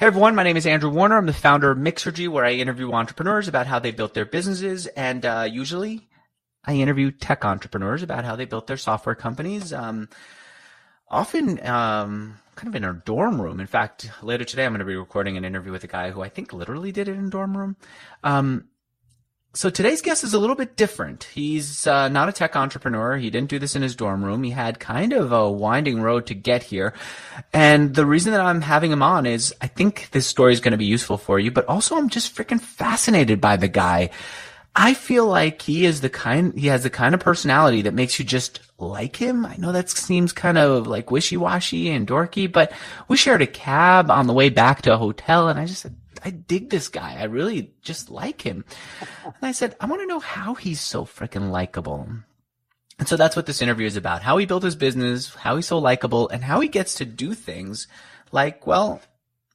Hey everyone, my name is Andrew Warner. I'm the founder of Mixergy, where I interview entrepreneurs about how they built their businesses, and usually I interview tech entrepreneurs about how they built their software companies. Often kind of in a dorm room. In fact, later today I'm going to be recording an interview with a guy who I think literally did it in a dorm room. So today's guest is a little bit different. He's not a tech entrepreneur. He didn't do this in his dorm room. He had kind of a winding road to get here. And the reason that I'm having him on is I think this story is going to be useful for you, but also I'm just freaking fascinated by the guy. I feel like he has the kind of personality that makes you just like him. I know that seems kind of like wishy-washy and dorky, but we shared a cab on the way back to a hotel, and I just said, I dig this guy. I really just like him. And I said, I want to know how he's so freaking likable. And so that's what this interview is about. How he built his business, how he's so likable, and how he gets to do things like, well,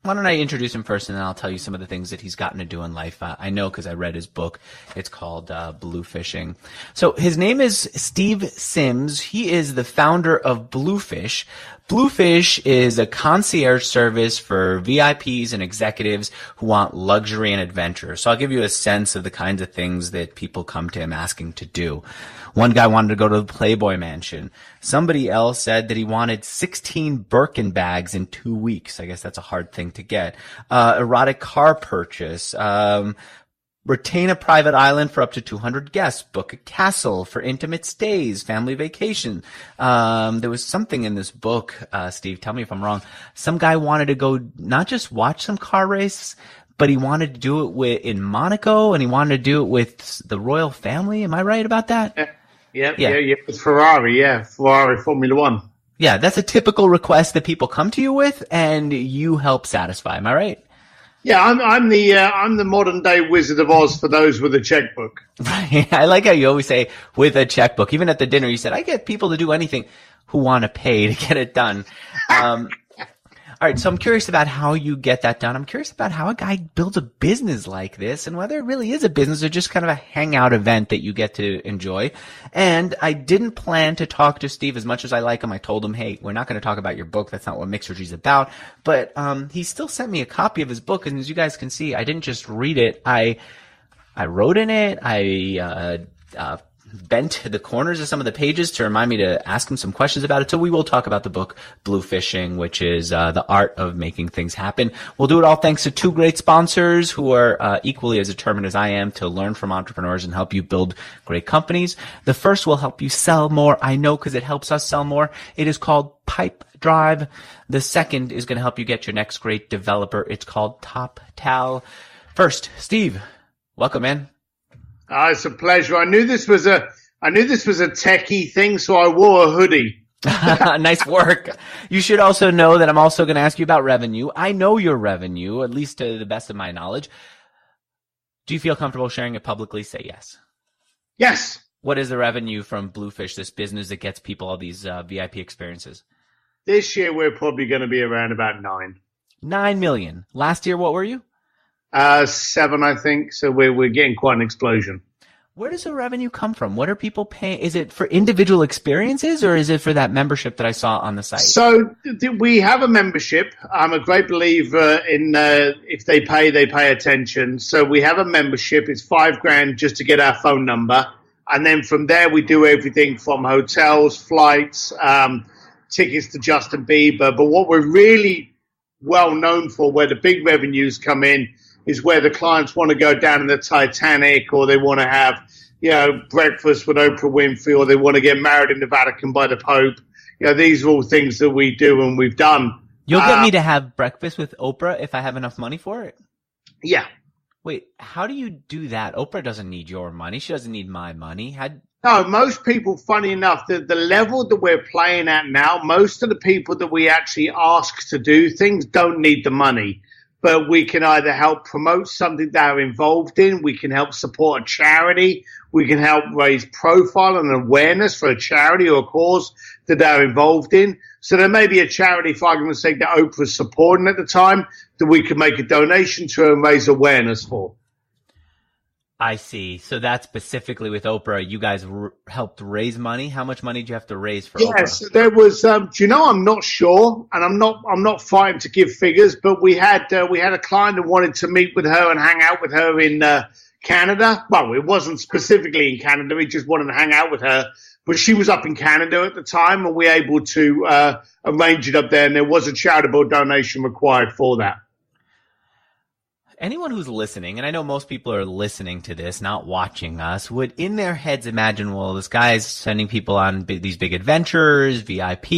why don't I introduce him first, and then I'll tell you some of the things that he's gotten to do in life. I know because I read his book. It's called Bluefishing. So his name is Steve Sims. He is the founder of Bluefish. Bluefish is a concierge service for VIPs and executives who want luxury and adventure. So I'll give you a sense of the kinds of things that people come to him asking to do. One guy wanted to go to the Playboy Mansion. Somebody else said that he wanted 16 Birkin bags in 2 weeks. I guess that's a hard thing to get. Erotic car purchase. Retain a private island for up to 200 guests. Book a castle for intimate stays, family vacation. There was something in this book, Steve, tell me if I'm wrong. Some guy wanted to go not just watch some car race, but he wanted to do it in Monaco, and he wanted to do it with the royal family. Am I right about that? Yeah. It's Ferrari, Ferrari Formula One. Yeah, that's a typical request that people come to you with, and you help satisfy. Am I right? Yeah, I'm the modern day Wizard of Oz for those with a checkbook. Right. I like how you always say with a checkbook. Even at the dinner, you said, I get people to do anything who want to pay to get it done. All right, so I'm curious about how you get that done. I'm curious about how a guy builds a business like this and whether it really is a business or just kind of a hangout event that you get to enjoy. And I didn't plan to talk to Steve as much as I like him. I told him, hey, we're not going to talk about your book. That's not what Mixergy's about. But he still sent me a copy of his book. And as you guys can see, I didn't just read it. I wrote in it. I bent the corners of some of the pages to remind me to ask him some questions about it. So we will talk about the book Bluefishing, which is the art of making things happen. We'll do it all thanks to two great sponsors who are equally as determined as I am to learn from entrepreneurs and help you build great companies. The first will help you sell more. I know because it helps us sell more. It is called Pipedrive. The second is going to help you get your next great developer. It's called TopTal. First, Steve, welcome, man. It's a pleasure. I knew this was a techie thing, so I wore a hoodie. Nice work. You should also know that I'm also going to ask you about revenue. I know your revenue, at least to the best of my knowledge. Do you feel comfortable sharing it publicly? Say yes. Yes. What is the revenue from Bluefish, this business that gets people all these VIP experiences? This year, we're probably going to be around about 9. 9 million. Last year, what were you? 7, I think. So we're getting quite an explosion. Where does the revenue come from? What are people paying? Is it for individual experiences, or is it for that membership that I saw on the site? So we have a membership. I'm a great believer in if they pay attention. So we have a membership. It's $5,000 just to get our phone number. And then from there, we do everything from hotels, flights, tickets to Justin Bieber. But what we're really well known for, where the big revenues come in, is where the clients want to go down in the Titanic, or they want to have, breakfast with Oprah Winfrey, or they want to get married in the Vatican by the Pope. These are all things that we do and we've done. You'll get me to have breakfast with Oprah if I have enough money for it? Yeah. Wait, how do you do that? Oprah doesn't need your money. She doesn't need my money. No, most people, funny enough, the level that we're playing at now, most of the people that we actually ask to do things don't need the money. But we can either help promote something they're involved in, we can help support a charity, we can help raise profile and awareness for a charity or a cause that they're involved in. So there may be a charity, for argument's sake, that Oprah's supporting at the time that we can make a donation to and raise awareness for. I see. So that's specifically with Oprah. You guys helped raise money. How much money did you have to raise for Oprah? Yes, there was. Do you know? I'm not sure, and I'm not fighting to give figures, but we had a client that wanted to meet with her and hang out with her in Canada. Well, it wasn't specifically in Canada. We just wanted to hang out with her, but she was up in Canada at the time, and we were able to arrange it up there. And there was a charitable donation required for that. Anyone who's listening, and I know most people are listening to this, not watching us, would in their heads imagine, well, this guy's sending people on these big adventures, VIP,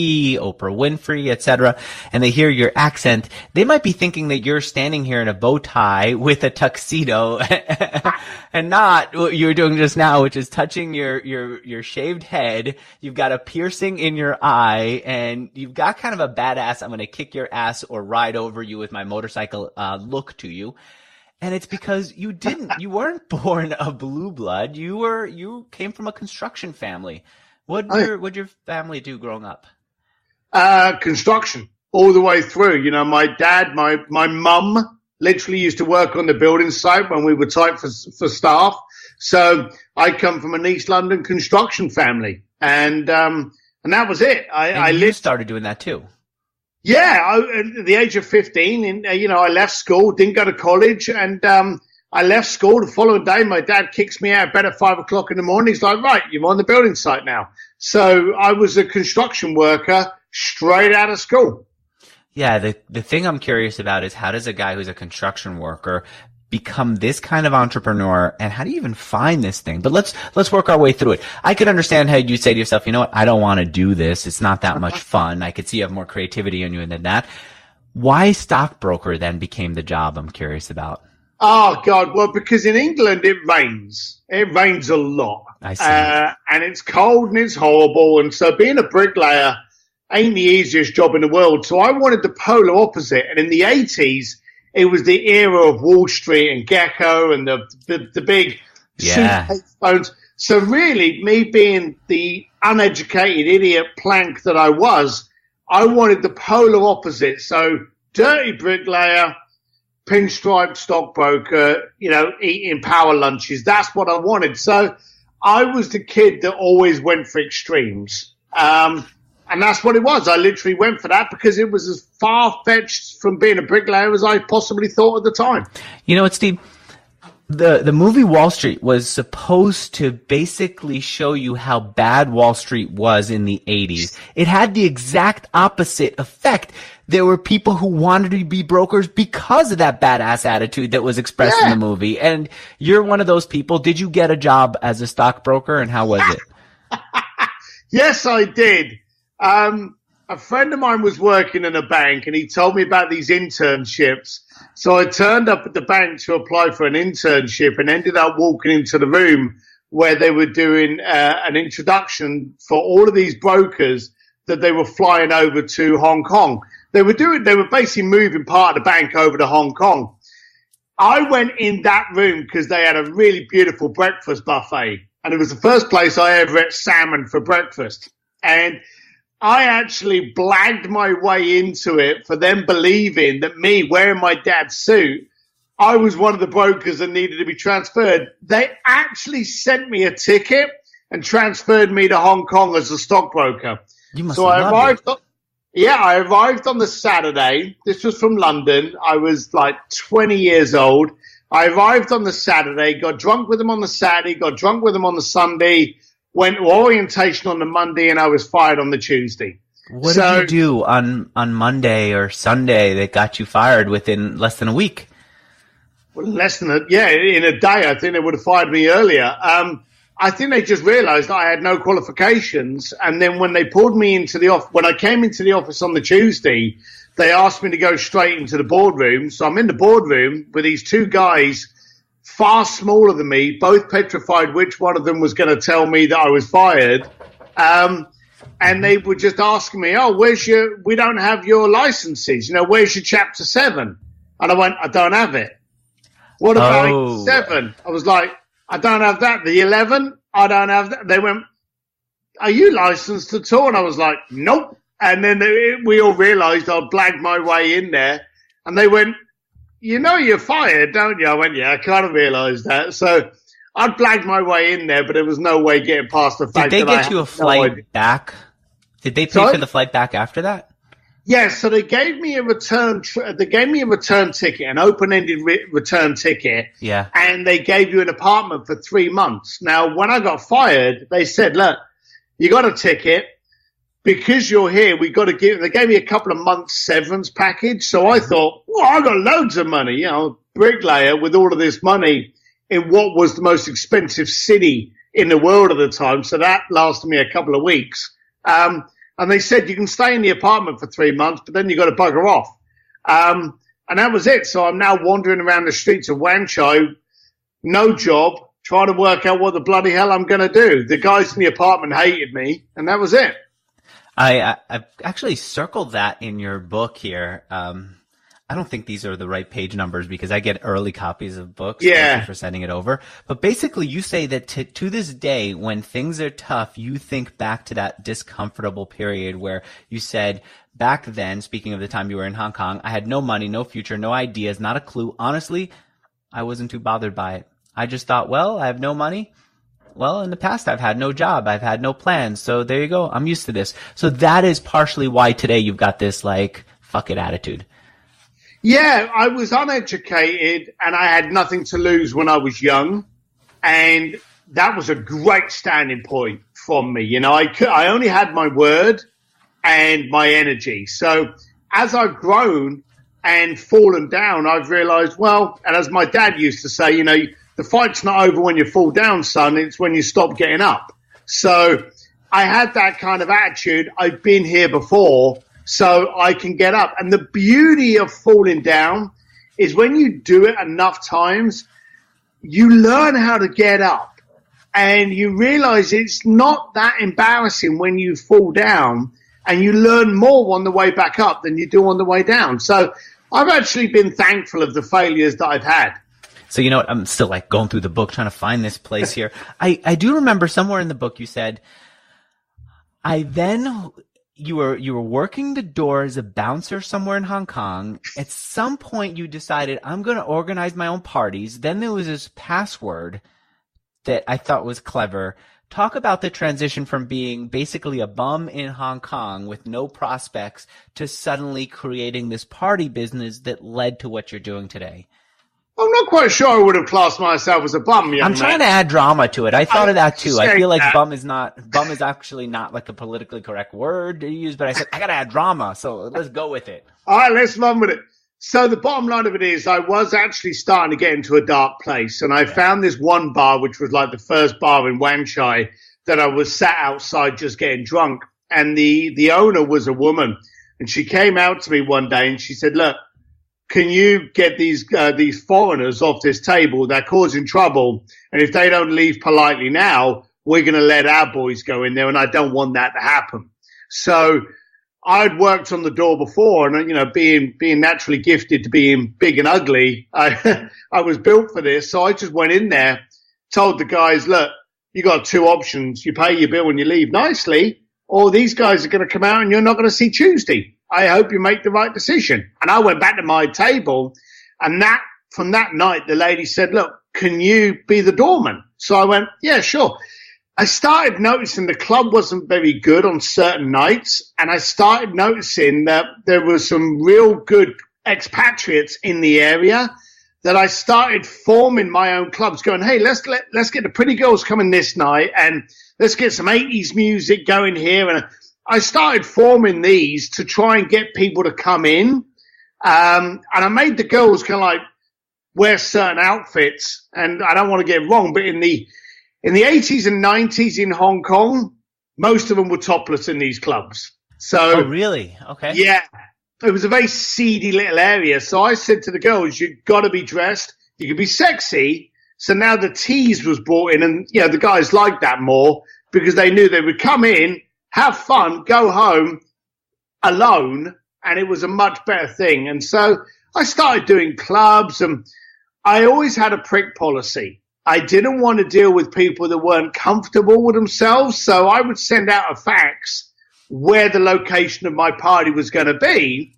Oprah Winfrey, etc., and they hear your accent. They might be thinking that you're standing here in a bow tie with a tuxedo and not what you were doing just now, which is touching your shaved head. You've got a piercing in your eye, and you've got kind of a badass, I'm going to kick your ass or ride over you with my motorcycle look to you. And it's because you weren't born a blue blood. You came from a construction family. What'd your family do growing up? Construction all the way through. You know, my dad, my mum literally used to work on the building site when we were tight for staff. So I come from an East London construction family, and that was it. You started doing that too. Yeah, at the age of 15, I left school, didn't go to college, and I left school the following day. My dad kicks me out of bed at 5 o'clock in the morning. He's like, right, you're on the building site now. So I was a construction worker straight out of school. Yeah, the thing I'm curious about is how does a guy who's a construction worker become this kind of entrepreneur, and how do you even find this thing? But let's work our way through it. I could understand how you say to yourself, you know what, I don't want to do this. It's not that much fun. I could see you have more creativity in you than that. Why stockbroker then became the job? I'm curious about. Oh God, well, because in England it rains. It rains a lot. I see. And it's cold and it's horrible. And so being a bricklayer ain't the easiest job in the world. So I wanted the polar opposite. And in the 80s, it was the era of Wall Street and Gecko and the big suitcase phones. So really, me being the uneducated idiot plank that I was, I wanted the polar opposite. So dirty bricklayer, pinstripe stockbroker, eating power lunches. That's what I wanted. So I was the kid that always went for extremes. And that's what it was. I literally went for that because it was as far-fetched from being a bricklayer as I possibly thought at the time. You know what, Steve? The movie Wall Street was supposed to basically show you how bad Wall Street was in the 80s. It had the exact opposite effect. There were people who wanted to be brokers because of that badass attitude that was expressed in the movie. And you're one of those people. Did you get a job as a stockbroker, and how was it? Yes, I did. A friend of mine was working in a bank, and he told me about these internships. So I turned up at the bank to apply for an internship and ended up walking into the room where they were doing an introduction for all of these brokers that they were flying over to Hong Kong. They were basically moving part of the bank over to Hong Kong. I went in that room because they had a really beautiful breakfast buffet, and it was the first place I ever ate salmon for breakfast. And I actually blagged my way into it for them believing that me wearing my dad's suit, I was one of the brokers that needed to be transferred. They actually sent me a ticket and transferred me to Hong Kong as a stockbroker. You must have loved it. I arrived on the Saturday. This was from London. I was like 20 years old. I arrived on the Saturday, got drunk with them on the Saturday, got drunk with them on the Sunday, went to orientation on the Monday, and I was fired on the Tuesday. What did you do on Monday or Sunday that got you fired within less than a week? Well, in a day. I think they would have fired me earlier. I think they just realized I had no qualifications. And then when they pulled me into the office, when I came into the office on the Tuesday, they asked me to go straight into the boardroom. So I'm in the boardroom with these two guys far smaller than me, both petrified which one of them was going to tell me that I was fired. And they were just asking me, we don't have your licenses. Where's your Chapter 7? And I went, I don't have it. What about 7? I was like, I don't have that. The 11? I don't have that. They went, are you licensed at all? And I was like, nope. And then we all realized I blagged my way in there. And they went, you're fired, don't you? I went, yeah, I kind of realized that. So I'd blagged my way in there, but there was no way getting past the fact Did they that get you a flight back? Did they pay for the flight back after that? Yeah, so they gave me a return. They gave me a return ticket, an open-ended return ticket. Yeah. And they gave you an apartment for 3 months. Now, when I got fired, they said, "Look, you got a ticket because you're here. We got to give." They gave me a couple of months severance package. So I thought, well, I got loads of money, bricklayer with all of this money in what was the most expensive city in the world at the time. So that lasted me a couple of weeks. And they said, you can stay in the apartment for 3 months, but then you got to bugger off. And that was it. So I'm now wandering around the streets of Wan Chai, no job, trying to work out what the bloody hell I'm going to do. The guys in the apartment hated me, and that was it. I've actually circled that in your book here. I don't think these are the right page numbers because I get early copies of books. Yeah. Thank you for sending it over. But basically you say that to this day, when things are tough, you think back to that discomfortable period where you said back then, speaking of the time you were in Hong Kong, I had no money, no future, no ideas, not a clue. Honestly, I wasn't too bothered by it. I just thought, well, I have no money. Well, in the past, I've had no job. I've had no plans. So there you go. I'm used to this. So that is partially why today you've got this like, fuck it attitude. Yeah, I was uneducated and I had nothing to lose when I was young. And that was a great standing point from me. I only had my word and my energy. So as I've grown and fallen down, I've realized, well, and as my dad used to say, the fight's not over when you fall down, son. It's when you stop getting up. So I had that kind of attitude. I've been here before, so I can get up. And the beauty of falling down is when you do it enough times, you learn how to get up. And you realize it's not that embarrassing when you fall down, and you learn more on the way back up than you do on the way down. So I've actually been thankful of the failures that I've had. So you know what? I'm still like going through the book trying to find this place here. I do remember somewhere in the book you said, you were working the door as a bouncer somewhere in Hong Kong. At some point you decided, I'm going to organize my own parties. Then there was this password that I thought was clever. Talk about the transition from being basically a bum in Hong Kong with no prospects to suddenly creating this party business that led to what you're doing today. I'm not quite sure I would have classed myself as a bum, young I'm man. trying to add drama to it. I thought of that too. I feel like that. bum is actually not like a politically correct word to use, but I said, I gotta add drama, so let's go with it. All right, let's run with it. So the bottom line of it is I was actually starting to get into a dark place, and I found this one bar, which was like the first bar in Wan Chai, that I was sat outside just getting drunk. And the owner was a woman, and she came out to me one day and she said, look, can you get these foreigners off this table? They're causing trouble. And if they don't leave politely now, we're going to let our boys go in there. And I don't want that to happen. So I'd worked on the door before, and, being naturally gifted to being big and ugly, I was built for this. So I just went in there, told the guys, look, you got two options. You pay your bill and you leave nicely, or these guys are going to come out and you're not going to see Tuesday. I hope you make the right decision. And I went back to my table, and from that night, the lady said, look, can you be the doorman? So I went, yeah, sure. I started noticing the club wasn't very good on certain nights, and I started noticing that there were some real good expatriates in the area, that I started forming my own clubs, going, hey, let's get the pretty girls coming this night, and let's get some 80s music going here. And I started forming these to try and get people to come in. And I made the girls kind of like wear certain outfits. And I don't want to get it wrong, but in the 80s and 90s in Hong Kong, most of them were topless in these clubs. So, oh, really? Okay. Yeah. It was a very seedy little area. So I said to the girls, you've got to be dressed. You can be sexy. So now the tease was brought in, and the guys liked that more because they knew they would come in, have fun, go home alone, and it was a much better thing. And so I started doing clubs, and I always had a prick policy. I didn't want to deal with people that weren't comfortable with themselves, so I would send out a fax where the location of my party was going to be,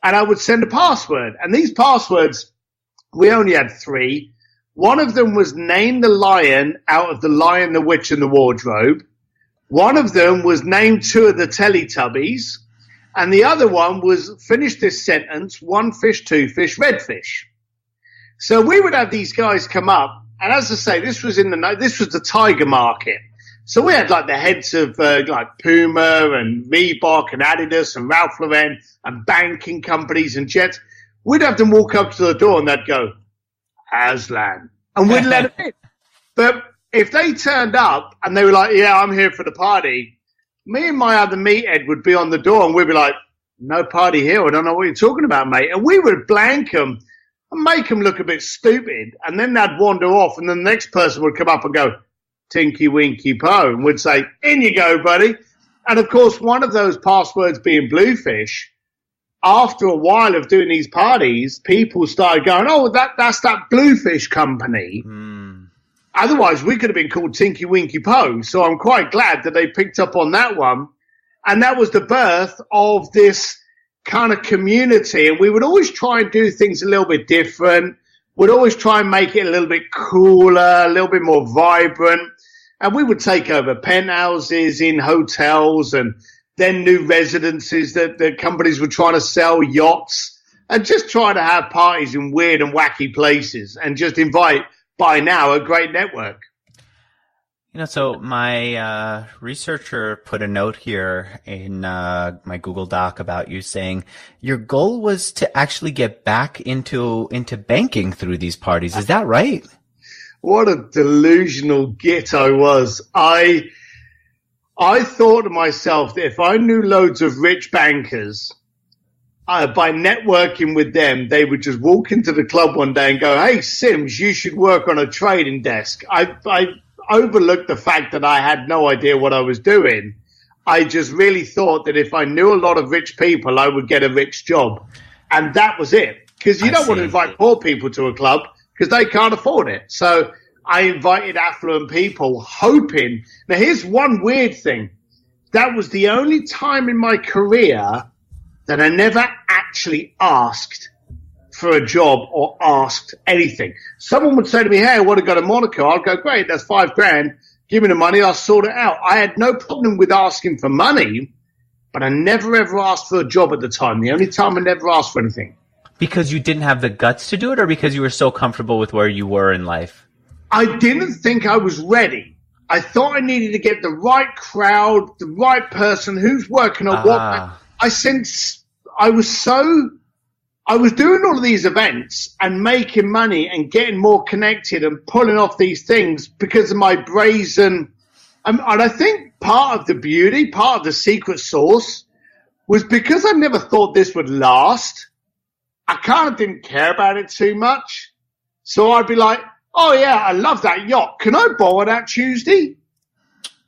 and I would send a password. And these passwords, we only had 3. One of them was Name the Lion out of The Lion, the Witch, and the Wardrobe. One of them was Name two of the Teletubbies. And the other one was finish this sentence, one fish, two fish, red fish. So we would have these guys come up. And as I say, this was the Tiger market. So we had like the heads of like Puma and Reebok and Adidas and Ralph Lauren and banking companies and jets. We'd have them walk up to the door and they'd go, Aslan. And we'd let them in. But if they turned up and they were like, yeah, I'm here for the party, me and my other meathead would be on the door and we'd be like, no party here. I don't know what you're talking about, mate. And we would blank them and make them look a bit stupid. And then they'd wander off and then the next person would come up and go, Tinky Winky Po, and would say, in you go, buddy. And of course, one of those passwords being Bluefish, after a while of doing these parties, people started going, oh, that's that Bluefish company. Mm. Otherwise, we could have been called Tinky Winky Po. So I'm quite glad that they picked up on that one. And that was the birth of this kind of community. And we would always try and do things a little bit different. We'd always try and make it a little bit cooler, a little bit more vibrant. And we would take over penthouses in hotels and then new residences that the companies were trying to sell, yachts, and just try to have parties in weird and wacky places and just invite, by now, a great network. You know, so my researcher put a note here in my Google Doc about you saying your goal was to actually get back into banking through these parties. Is that right? What a delusional git I was. I thought to myself that if I knew loads of rich bankers, by networking with them, they would just walk into the club one day and go, hey, Sims, you should work on a trading desk. I overlooked the fact that I had no idea what I was doing. I just really thought that if I knew a lot of rich people, I would get a rich job. And that was it. Because you don't want to invite poor people to a club because they can't afford it. So I invited affluent people hoping. Now, here's one weird thing. That was the only time in my career that I never actually asked for a job or asked anything. Someone would say to me, hey, I want to go to Monaco. I'll go, great, that's $5,000. Give me the money, I'll sort it out. I had no problem with asking for money, but I never ever asked for a job at the time. The only time I never asked for anything. Because you didn't have the guts to do it, or because you were so comfortable with where you were in life? I didn't think I was ready. I thought I needed to get the right crowd, the right person who's working on what. I was doing all of these events and making money and getting more connected and pulling off these things because of my brazen. And I think part of the beauty, part of the secret sauce was because I never thought this would last. I kind of didn't care about it too much. So I'd be like, oh, yeah, I love that yacht. Can I borrow that Tuesday?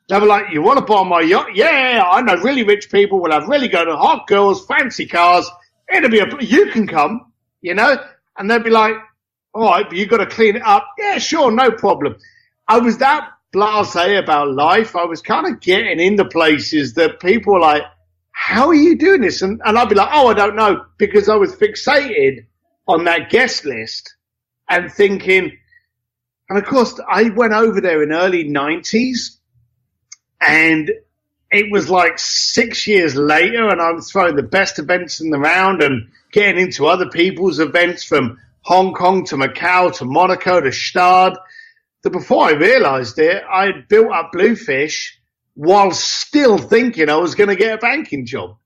They were like, you want to borrow my yacht? Yeah, I know really rich people will have really good hot girls, fancy cars. It'll be you can come, you know? And they'd be like, all right, but you got to clean it up. Yeah, sure, no problem. I was that blasé about life. I was kind of getting into places that people were like, how are you doing this? And I'd be like, oh, I don't know, because I was fixated on that guest list and thinking, and of course, I went over there in early 90s and it was like 6 years later, and I was throwing the best events in the round and getting into other people's events from Hong Kong to Macau to Monaco to Stade. That before I realized it, I had built up Bluefish while still thinking I was going to get a banking job.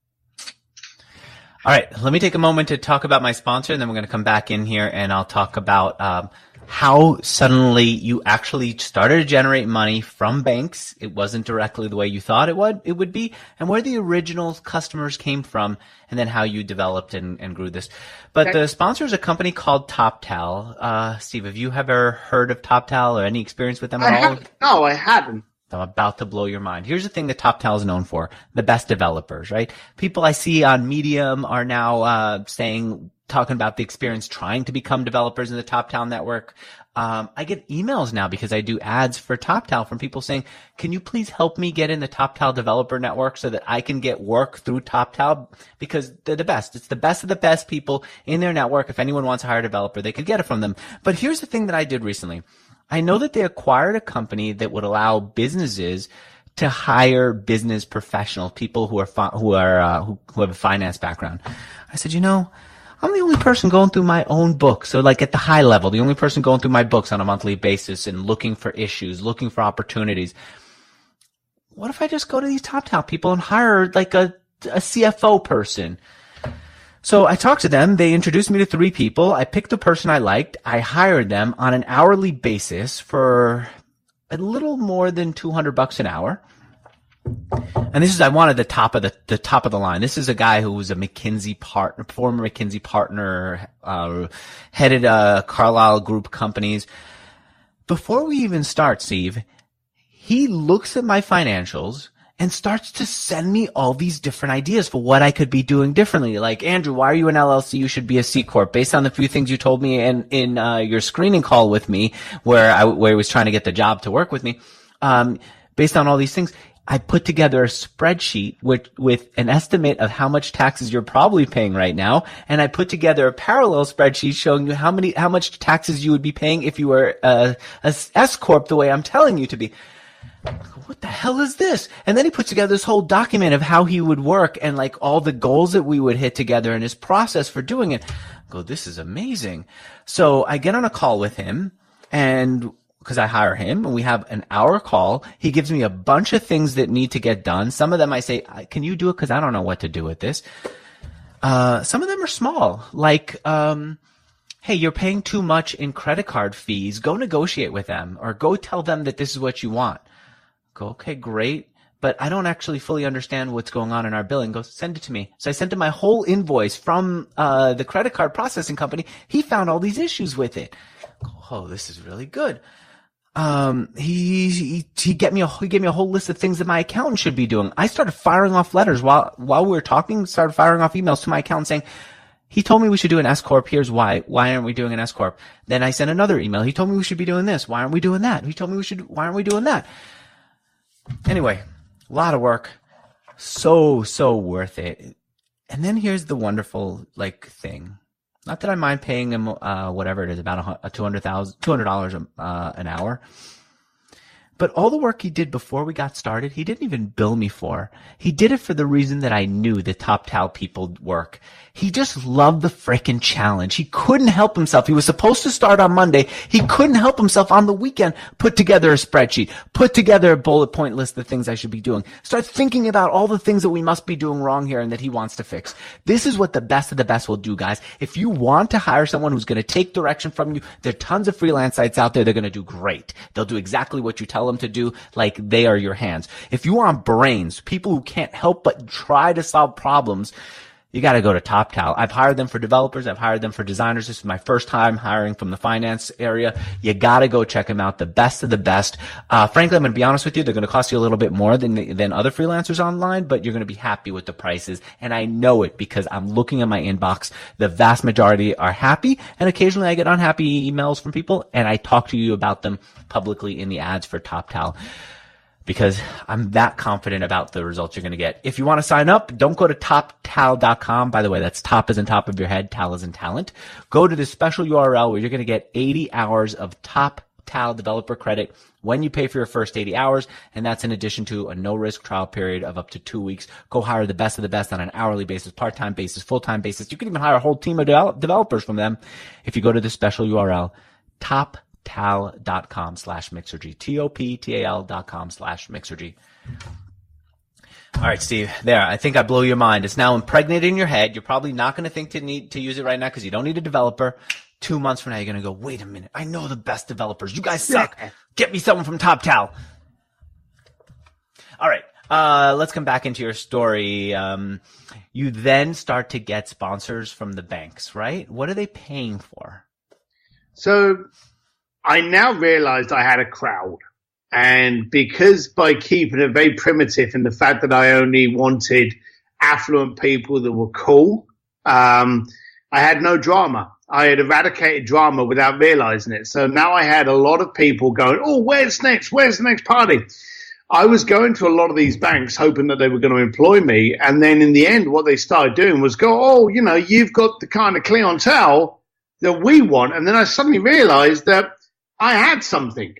All right, let me take a moment to talk about my sponsor, and then we're going to come back in here and I'll talk about how suddenly you actually started to generate money from banks. It wasn't directly the way you thought it would be, and where the original customers came from, and then how you developed and grew this. But the sponsor is a company called TopTal. Steve, have you ever heard of TopTal or any experience with them at all? No, I haven't. I'm about to blow your mind. Here's the thing that TopTal is known for: the best developers, right? People I see on Medium are now saying talking about the experience trying to become developers in the TopTal network. I get emails now because I do ads for TopTal from people saying, can you please help me get in the TopTal developer network so that I can get work through TopTal? Because they're the best. It's the best of the best people in their network. If anyone wants to hire a developer, they could get it from them. But here's the thing that I did recently. I know that they acquired a company that would allow businesses to hire business professionals, people who have a finance background. I said, I'm the only person going through my own book. So like at the high level, the only person going through my books on a monthly basis and looking for issues, looking for opportunities. What if I just go to these TopTal people and hire like a CFO person? So I talked to them. They introduced me to 3 people. I picked the person I liked. I hired them on an hourly basis for a little more than $200 an hour. And I wanted the top of the line. This is a guy who was a McKinsey partner, former McKinsey partner, headed Carlyle Group companies. Before we even start, Steve, he looks at my financials and starts to send me all these different ideas for what I could be doing differently. Like, Andrew, why are you an LLC? You should be a C Corp. Based on the few things you told me in your screening call with me, where he was trying to get the job to work with me, based on all these things, I put together a spreadsheet with an estimate of how much taxes you're probably paying right now, and I put together a parallel spreadsheet showing you how much taxes you would be paying if you were a S Corp the way I'm telling you to be. What the hell is this? And then he puts together this whole document of how he would work and like all the goals that we would hit together and his process for doing it. I go, this is amazing. So I get on a call with him, and because I hire him and we have an hour call, he gives me a bunch of things that need to get done. Some of them I say, can you do it? Because I don't know what to do with this. Some of them are small, like, hey, you're paying too much in credit card fees. Go negotiate with them or go tell them that this is what you want. Go, okay, great. But I don't actually fully understand what's going on in our billing. Go, send it to me. So I sent him my whole invoice from the credit card processing company. He found all these issues with it. Go, oh, this is really good. He gave me a whole list of things that my accountant should be doing. I started firing off letters while we were talking, started firing off emails to my accountant saying, he told me we should do an S Corp. Here's why. Why aren't we doing an S Corp? Then I sent another email. He told me we should be doing this. Why aren't we doing that? He told me why aren't we doing that? Anyway, a lot of work. So worth it. And then here's the wonderful thing. Not that I mind paying him whatever it is, about $200 an hour. But all the work he did before we got started, he didn't even bill me for. He did it for the reason that I knew the TopTal people work. He just loved the frickin' challenge. He couldn't help himself. He was supposed to start on Monday. He couldn't help himself on the weekend. Put together a spreadsheet. Put together a bullet point list of things I should be doing. Start thinking about all the things that we must be doing wrong here and that he wants to fix. This is what the best of the best will do, guys. If you want to hire someone who's going to take direction from you, there are tons of freelance sites out there. They're going to do great. They'll do exactly what you tell them to do, like they are your hands. If you want brains, people who can't help but try to solve problems, you got to go to TopTal. I've hired them for developers. I've hired them for designers. This is my first time hiring from the finance area. You got to go check them out. The best of the best. Frankly, I'm going to be honest with you. They're going to cost you a little bit more than other freelancers online, but you're going to be happy with the prices. And I know it because I'm looking at my inbox. The vast majority are happy, and occasionally I get unhappy emails from people, and I talk to you about them publicly in the ads for TopTal, because I'm that confident about the results you're going to get. If you want to sign up, don't go to toptal.com. By the way, that's top as in top of your head, tal as in talent. Go to this special URL where you're going to get 80 hours of TopTal developer credit when you pay for your first 80 hours. And that's in addition to a no-risk trial period of up to 2 weeks. Go hire the best of the best on an hourly basis, part-time basis, full-time basis. You can even hire a whole team of developers from them if you go to this special URL, toptal.com/Mixergy, TOPTAL.com/Mixergy. All right, Steve, there. I think I blew your mind. It's now impregnated in your head. You're probably not going to think to need to use it right now because you don't need a developer. 2 months from now, you're going to go, wait a minute. I know the best developers. You guys suck. Get me someone from TopTal. All right. Let's come back into your story. You then start to get sponsors from the banks, right? What are they paying for? So I now realized I had a crowd. And because by keeping it very primitive and the fact that I only wanted affluent people that were cool, and I had no drama. I had eradicated drama without realizing it. So now I had a lot of people going, oh, where's next? Where's the next party? I was going to a lot of these banks hoping that they were going to employ me. And then in the end, what they started doing was go, oh, you know, you've got the kind of clientele that we want. And then I suddenly realized that I had something.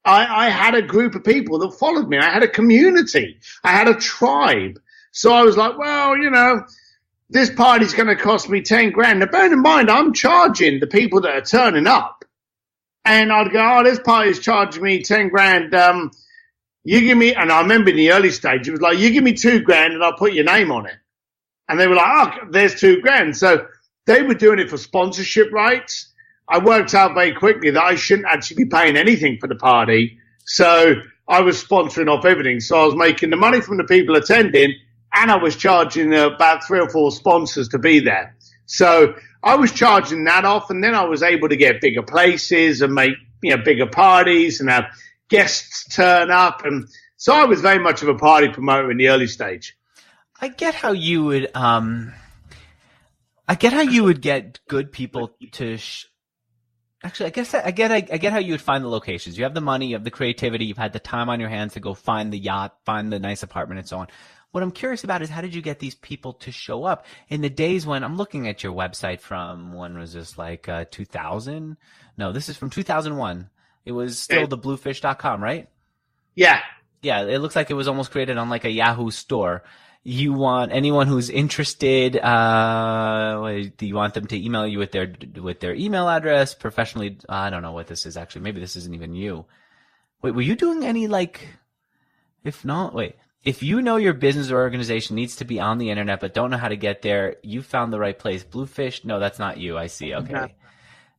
I had a group of people that followed me. I had a community. I had a tribe. So I was like, well, you know, this party's going to cost me 10 grand. Now, bear in mind, I'm charging the people that are turning up. And I'd go, oh, this party's charging me 10 grand. You give me, and I remember in the early stage, it was like, you give me 2 grand and I'll put your name on it. And they were like, oh, there's 2 grand. So they were doing it for sponsorship rights. I worked out very quickly that I shouldn't actually be paying anything for the party. So I was sponsoring off everything. So I was making the money from the people attending, and I was charging about 3 or 4 sponsors to be there. So I was charging that off, and then I was able to get bigger places and make, you know, bigger parties and have guests turn up. And so I was very much of a party promoter in the early stage. I get how you would get good people to actually, I get how you would find the locations. You have the money, you have the creativity, you've had the time on your hands to go find the yacht, find the nice apartment, and so on. What I'm curious about is, how did you get these people to show up in the days when I'm looking at your website from, when was this, like 2000? No, this is from 2001. It was still the bluefish.com, right? Yeah. Yeah, it looks like it was almost created on like a Yahoo store. You want anyone who's interested, do you want them to email you with their email address, professionally? I don't know what this is actually. Maybe this isn't even you. Wait, were you doing any if you know your business or organization needs to be on the internet but don't know how to get there, you found the right place. Bluefish? No, that's not you. I see. Okay. No.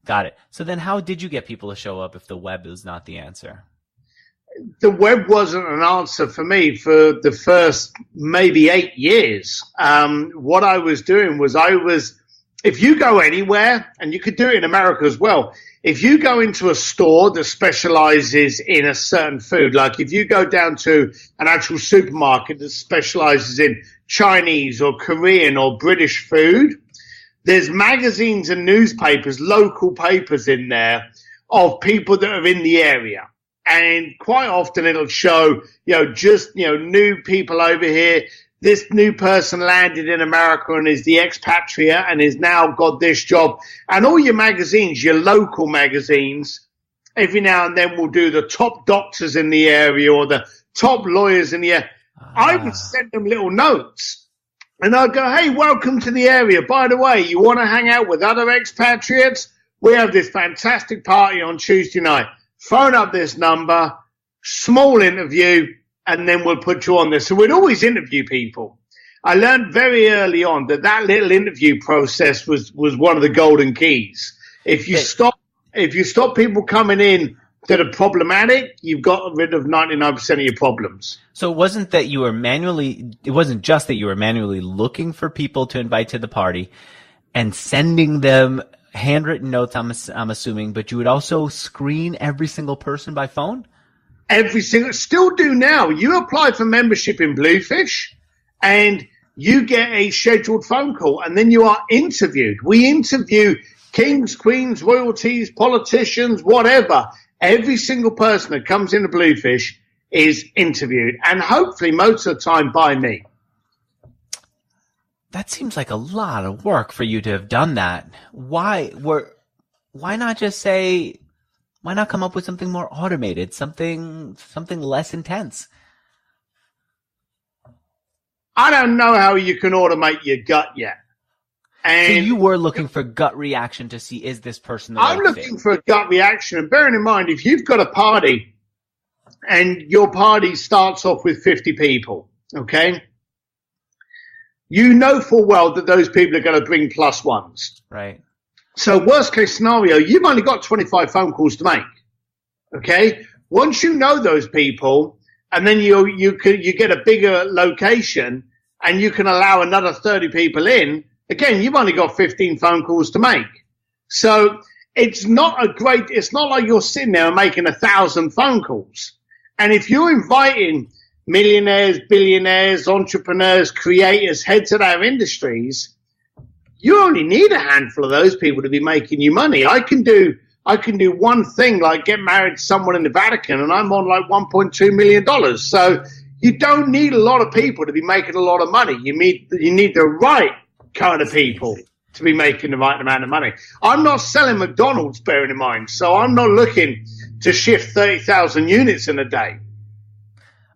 Got it. So then how did you get people to show up if the web is not the answer? The web wasn't an answer for me for the first maybe 8 years. What I was doing was if you go anywhere, and you could do it in America as well, if you go into a store that specializes in a certain food, like if you go down to an actual supermarket that specializes in Chinese or Korean or British food, there's magazines and newspapers, local papers in there of people that are in the area. And quite often it'll show, new people over here. This new person landed in America and is the expatriate and has now got this job. And all your magazines, your local magazines, every now and then will do the top doctors in the area or the top lawyers in the area. I would send them little notes. And I'd go, hey, welcome to the area. By the way, you want to hang out with other expatriates? We have this fantastic party on Tuesday night. Phone up this number, small interview, and then we'll put you on there. So we'd always interview people. I learned very early on that little interview process was one of the golden keys. If you stop people coming in that are problematic, you've got rid of 99% of your problems. So it wasn't just that you were manually looking for people to invite to the party and sending them handwritten notes, I'm assuming, but you would also screen every single person by phone? Still do now. You apply for membership in Bluefish and you get a scheduled phone call and then you are interviewed. We interview kings, queens, royalties, politicians, whatever. Every single person that comes into Bluefish is interviewed, and hopefully most of the time by me. That seems like a lot of work for you to have done that. Why not come up with something more automated, something less intense? I don't know how you can automate your gut yet. And so you were looking for gut reaction to see, is this person the right fit? I'm looking for a gut reaction. And bearing in mind, if you've got a party and your party starts off with 50 people, okay? You know full well that those people are going to bring plus ones. Right. So worst case scenario, you've only got 25 phone calls to make. Okay. Once you know those people, and then you get a bigger location, and you can allow another 30 people in. Again, you've only got 15 phone calls to make. So it's not like you're sitting there and making 1,000 phone calls. And if you're inviting millionaires, billionaires, entrepreneurs, creators, heads of our industries, you only need a handful of those people to be making you money. I can do one thing, like get married to someone in the Vatican, and I'm on like $1.2 million. So you don't need a lot of people to be making a lot of money. You need the right kind of people to be making the right amount of money. I'm not selling McDonald's, bearing in mind, so I'm not looking to shift 30,000 units in a day.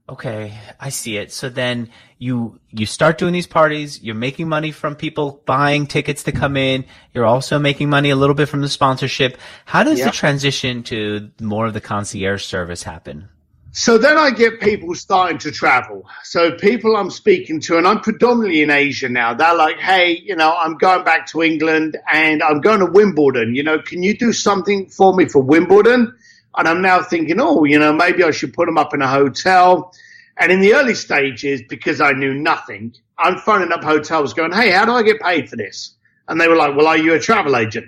Okay, I see it. So then you start doing these parties, you're making money from people buying tickets to come in, you're also making money a little bit from the sponsorship. How does the transition to more of the concierge service happen? So then I get people starting to travel. So people I'm speaking to, and I'm predominantly in Asia now, they're like, hey, I'm going back to England and I'm going to Wimbledon. Can you do something for me for Wimbledon? And I'm now thinking, maybe I should put them up in a hotel. And in the early stages, because I knew nothing, I'm phoning up hotels going, hey, how do I get paid for this? And they were like, well, are you a travel agent?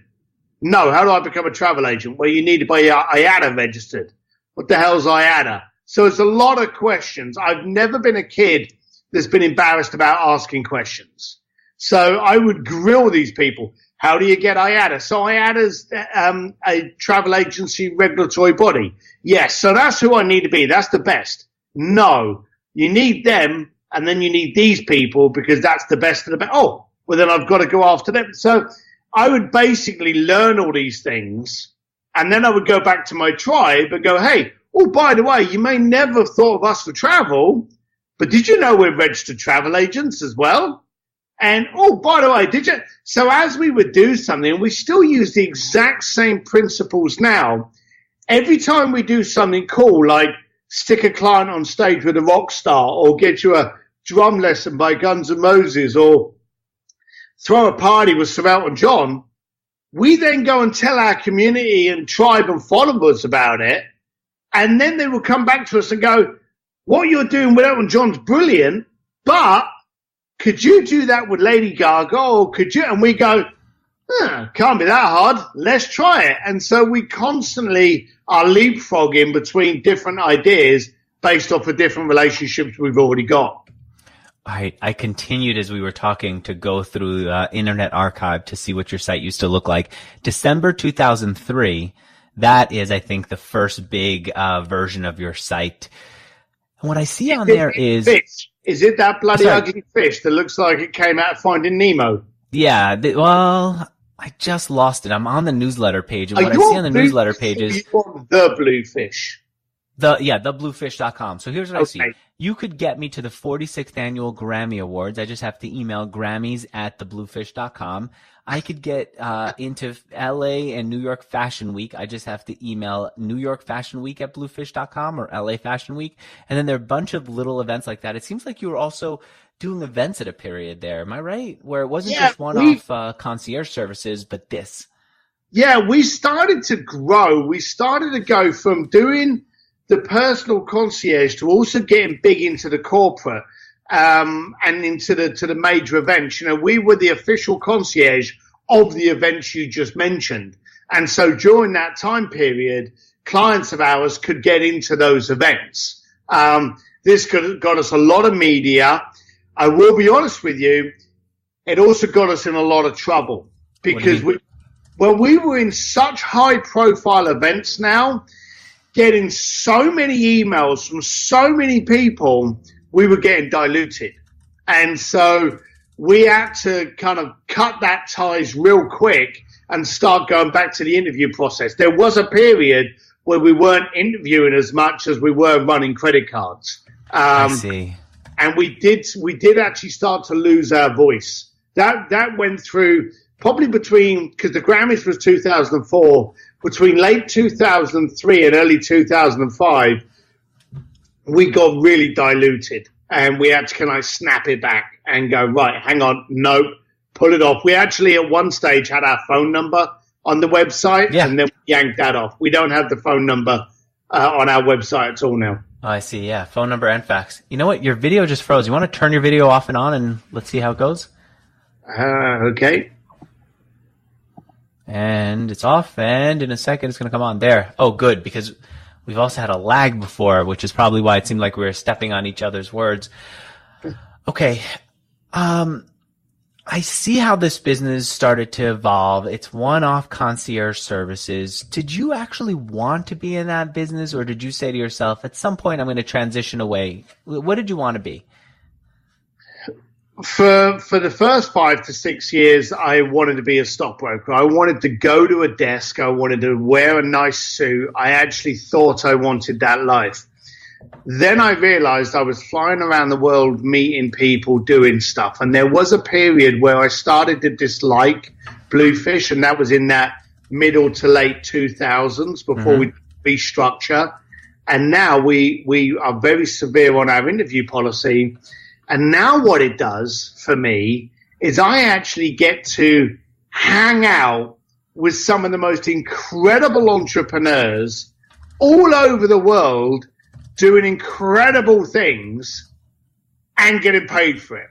No, how do I become a travel agent? Well, you need to be IATA registered. What the hell's IATA? So it's a lot of questions. I've never been a kid that's been embarrassed about asking questions. So I would grill these people. How do you get IATA? So IATA's a travel agency regulatory body. Yes, so that's who I need to be. That's the best. No, you need them, and then you need these people because that's the best of the best. Oh, well, then I've got to go after them. So I would basically learn all these things, and then I would go back to my tribe and go, hey, oh, by the way, you may never have thought of us for travel, but did you know we're registered travel agents as well? And, oh, by the way, did you? So as we would do something, we still use the exact same principles now. Every time we do something cool, like stick a client on stage with a rock star or get you a drum lesson by Guns N' Moses or throw a party with Sir Elton John, we then go and tell our community and tribe and followers about it. And then they will come back to us and go, what you're doing with Elton John's brilliant, but could you do that with Lady Gaga, or could you? And we go, can't be that hard. Let's try it. And so we constantly are leapfrogging between different ideas based off of different relationships we've already got. I continued as we were talking to go through Internet Archive to see what your site used to look like. December 2003, that is, I think, the first big version of your site. And what I see on there is... Fish. Is it that bloody ugly fish that looks like it came out of Finding Nemo? Yeah, well, I just lost it. I'm on the newsletter page, and what I see on the newsletter page is... The Bluefish. Thebluefish.com. So here's what I see. You could get me to the 46th annual Grammy Awards. I just have to email Grammys@thebluefish.com. I could get into LA and New York Fashion Week. I just have to email New York Fashion Week at bluefish.com or LA Fashion Week. And then there are a bunch of little events like that. It seems like you were also doing events at a period there. Am I right? Where it wasn't just one-off concierge services, but this. Yeah, we started to grow. We started to go from doing the personal concierge to also getting big into the corporate. And into the major events. We were the official concierge of the events you just mentioned. And so during that time period, clients of ours could get into those events. This got us a lot of media. I will be honest with you, it also got us in a lot of trouble because we were in such high profile events now, getting so many emails from so many people, we were getting diluted. And so we had to kind of cut that ties real quick and start going back to the interview process. There was a period where we weren't interviewing as much as we were running credit cards. I see. And we did actually start to lose our voice. That went through probably because the Grammys was 2004, between late 2003 and early 2005, we got really diluted and we had to kind of snap it back and go, right, hang on, nope, pull it off. We actually at one stage had our phone number on the website and then we yanked that off. We don't have the phone number on our website at all now. Oh, I see. Yeah. Phone number and fax. You know what? Your video just froze. You want to turn your video off and on and let's see how it goes? Okay. And it's off and in a second it's going to come on there. Oh, good. Because we've also had a lag before, which is probably why it seemed like we were stepping on each other's words. Okay. I see how this business started to evolve. It's one-off concierge services. Did you actually want to be in that business, or did you say to yourself, at some point I'm going to transition away? What did you want to be? For the first 5 to 6 years, I wanted to be a stockbroker. I wanted to go to a desk. I wanted to wear a nice suit. I actually thought I wanted that life. Then I realized I was flying around the world meeting people, doing stuff. And there was a period where I started to dislike Bluefish, and that was in that middle to late 2000s before we restructure. And now we are very severe on our interview policy. And now what it does for me is I actually get to hang out with some of the most incredible entrepreneurs all over the world doing incredible things and getting paid for it.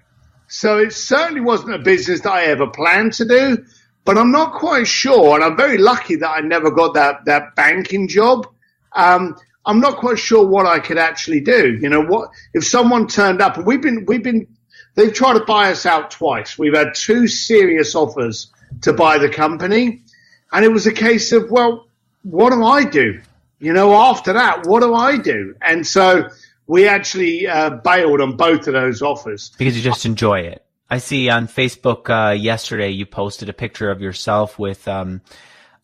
So it certainly wasn't a business that I ever planned to do, but I'm not quite sure, and I'm very lucky that I never got that banking job. I'm not quite sure what I could actually do. You know, what if someone turned up, and they've tried to buy us out twice. We've had 2 serious offers to buy the company, and it was a case of, well, what do I do? You know, after that, what do I do? And so we actually bailed on both of those offers. Because you just enjoy it. I see on Facebook yesterday you posted a picture of yourself with, why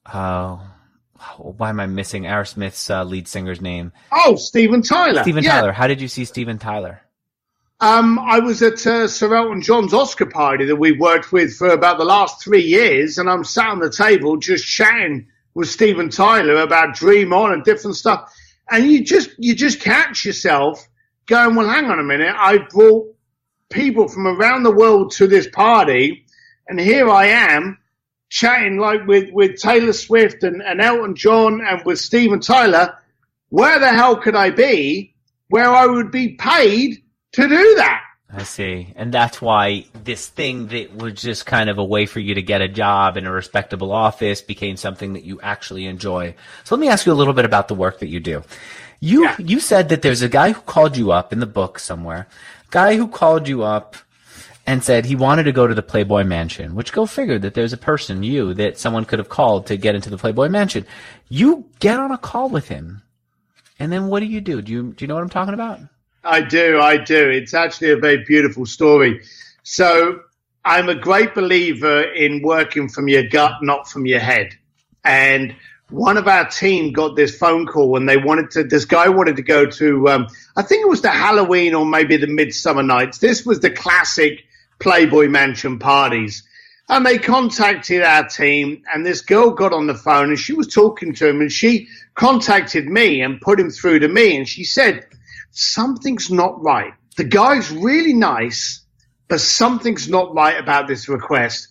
am I missing Aerosmith's lead singer's name? Oh, Steven Tyler. Steven Tyler. How did you see Steven Tyler? I was at Sir Elton John's Oscar party that we worked with for about the last 3 years, and I'm sat on the table just chatting with Steven Tyler about Dream On and different stuff. And you just catch yourself going, well, hang on a minute. I brought people from around the world to this party, and here I am chatting like with Taylor Swift and Elton John and with Steven Tyler. Where the hell could I be where I would be paid to do that? I see. And that's why this thing that was just kind of a way for you to get a job in a respectable office became something that you actually enjoy. So let me ask you a little bit about the work that you do. You said that there's a guy who called you up in the book somewhere, guy who called you up and said he wanted to go to the Playboy Mansion, which go figure that there's a person, you, that someone could have called to get into the Playboy Mansion. You get on a call with him. And then what do? Do you know what I'm talking about? I do. It's actually a very beautiful story. So I'm a great believer in working from your gut, not from your head. And one of our team got this phone call and this guy wanted to go to, I think it was the Halloween or maybe the Midsummer Nights. This was the classic Playboy Mansion parties. And they contacted our team, and this girl got on the phone and she was talking to him, and she contacted me and put him through to me. And she said, something's not right. The guy's really nice, but something's not right about this request.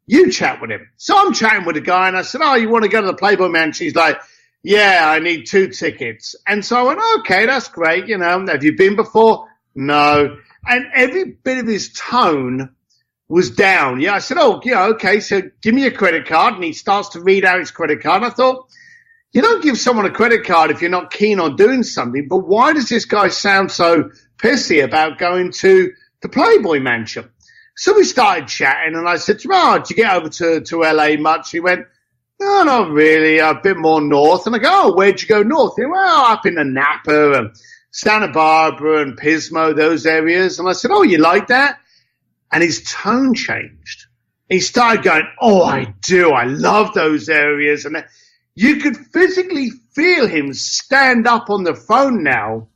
You chat with him. So I'm chatting with the guy, and I said, oh, you want to go to the Playboy Mansion? He's like, yeah, I need 2 tickets. And so I went, okay, that's great. You know, have you been before? No. And every bit of his tone was down. Yeah, I said, oh, yeah, okay, so give me your credit card. And he starts to read out his credit card. And I thought, you don't give someone a credit card if you're not keen on doing something. But why does this guy sound so pissy about going to the Playboy Mansion? So we started chatting, and I said to him, oh, did you get over to LA much? He went, no, not really, a bit more north. And I go, oh, where'd you go north? He went, well, up in the Napa and Santa Barbara and Pismo, those areas. And I said, oh, you like that? And his tone changed. He started going, oh, I do. I love those areas. And you could physically feel him stand up on the phone now,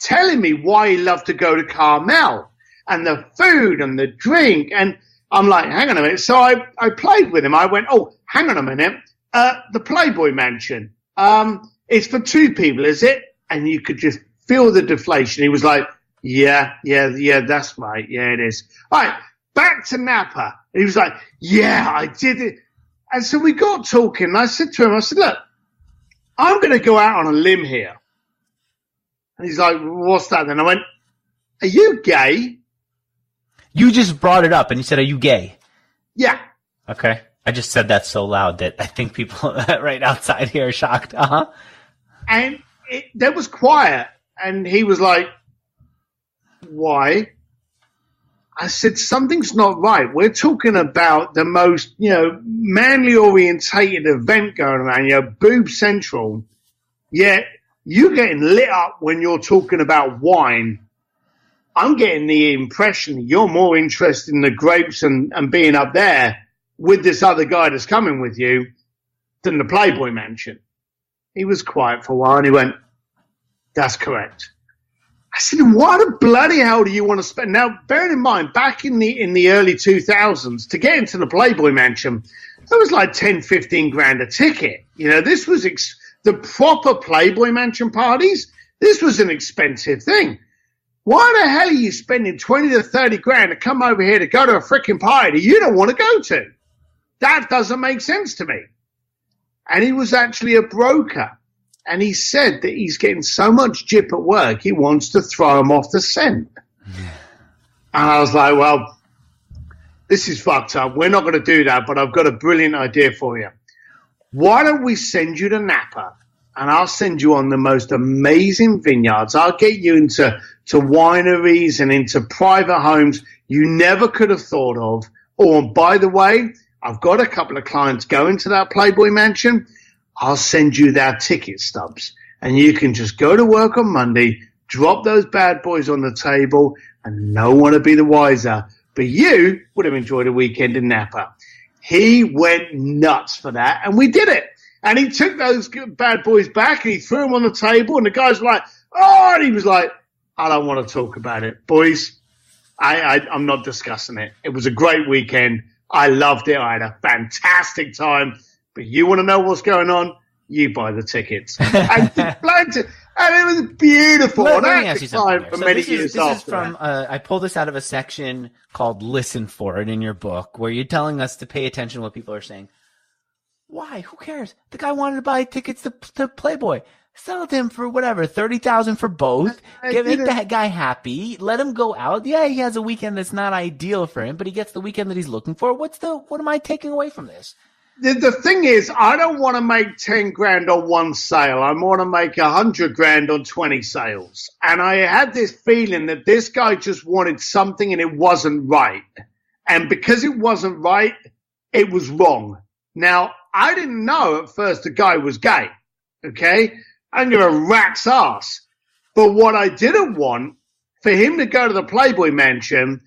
telling me why he loved to go to Carmel and the food and the drink. And I'm like, hang on a minute. So I played with him. I went, oh, hang on a minute. The Playboy Mansion, it's for 2 people, is it? And you could just feel the deflation. He was like, yeah, that's right. Yeah, it is. All right, back to Napa. And he was like, yeah, I did it. And so we got talking, and I said to him, I said, look, I'm going to go out on a limb here. And he's like, what's that? And I went, are you gay? You just brought it up, and you said, are you gay? Yeah. Okay. I just said that so loud that I think people right outside here are shocked. Uh-huh. And there was quiet, and he was like, why? I said, something's not right. We're talking about the most, manly orientated event going around, Boob Central. Yet you're getting lit up when you're talking about wine. I'm getting the impression that you're more interested in the grapes and being up there with this other guy that's coming with you than the Playboy Mansion. He was quiet for a while and he went, that's correct. I said, why the bloody hell do you want to spend? Now, bearing in mind, back in the early 2000s, to get into the Playboy Mansion, that was like 10, 15 grand a ticket. This was the proper Playboy Mansion parties. This was an expensive thing. Why the hell are you spending 20 to 30 grand to come over here to go to a freaking party that you don't want to go to? That doesn't make sense to me. And he was actually a broker. And he said that he's getting so much gyp at work, he wants to throw him off the scent. And I was like, well, this is fucked up. We're not going to do that, but I've got a brilliant idea for you. Why don't we send you to Napa, and I'll send you on the most amazing vineyards. I'll get you into wineries and into private homes you never could have thought of. Or, by the way, I've got a couple of clients going to that Playboy Mansion. I'll send you their ticket stubs, and you can just go to work on Monday, drop those bad boys on the table, and no one will be the wiser. But you would have enjoyed a weekend in Napa. He went nuts for that, and we did it. And he took those bad boys back, and he threw them on the table, and the guys were like, oh, and he was like, I don't want to talk about it. Boys, I'm not discussing it. It was a great weekend. I loved it. I had a fantastic time. But you want to know what's going on? You buy the tickets. And it was beautiful. Let me ask you something there. For many years this is from, I pulled this out of a section called Listen For It in your book, where you're telling us to pay attention to what people are saying. Why? Who cares? The guy wanted to buy tickets to Playboy. Sell it to him for whatever, $30,000 for both. Make that guy happy. Let him go out. Yeah, he has a weekend that's not ideal for him, but he gets the weekend that he's looking for. What am I taking away from this? The thing is, I don't want to make 10 grand on one sale. I want to make 100 grand on 20 sales. And I had this feeling that this guy just wanted something and it wasn't right. And because it wasn't right, it was wrong. Now, I didn't know at first the guy was gay. Okay? I didn't give a rat's ass. But what I didn't want, for him to go to the Playboy Mansion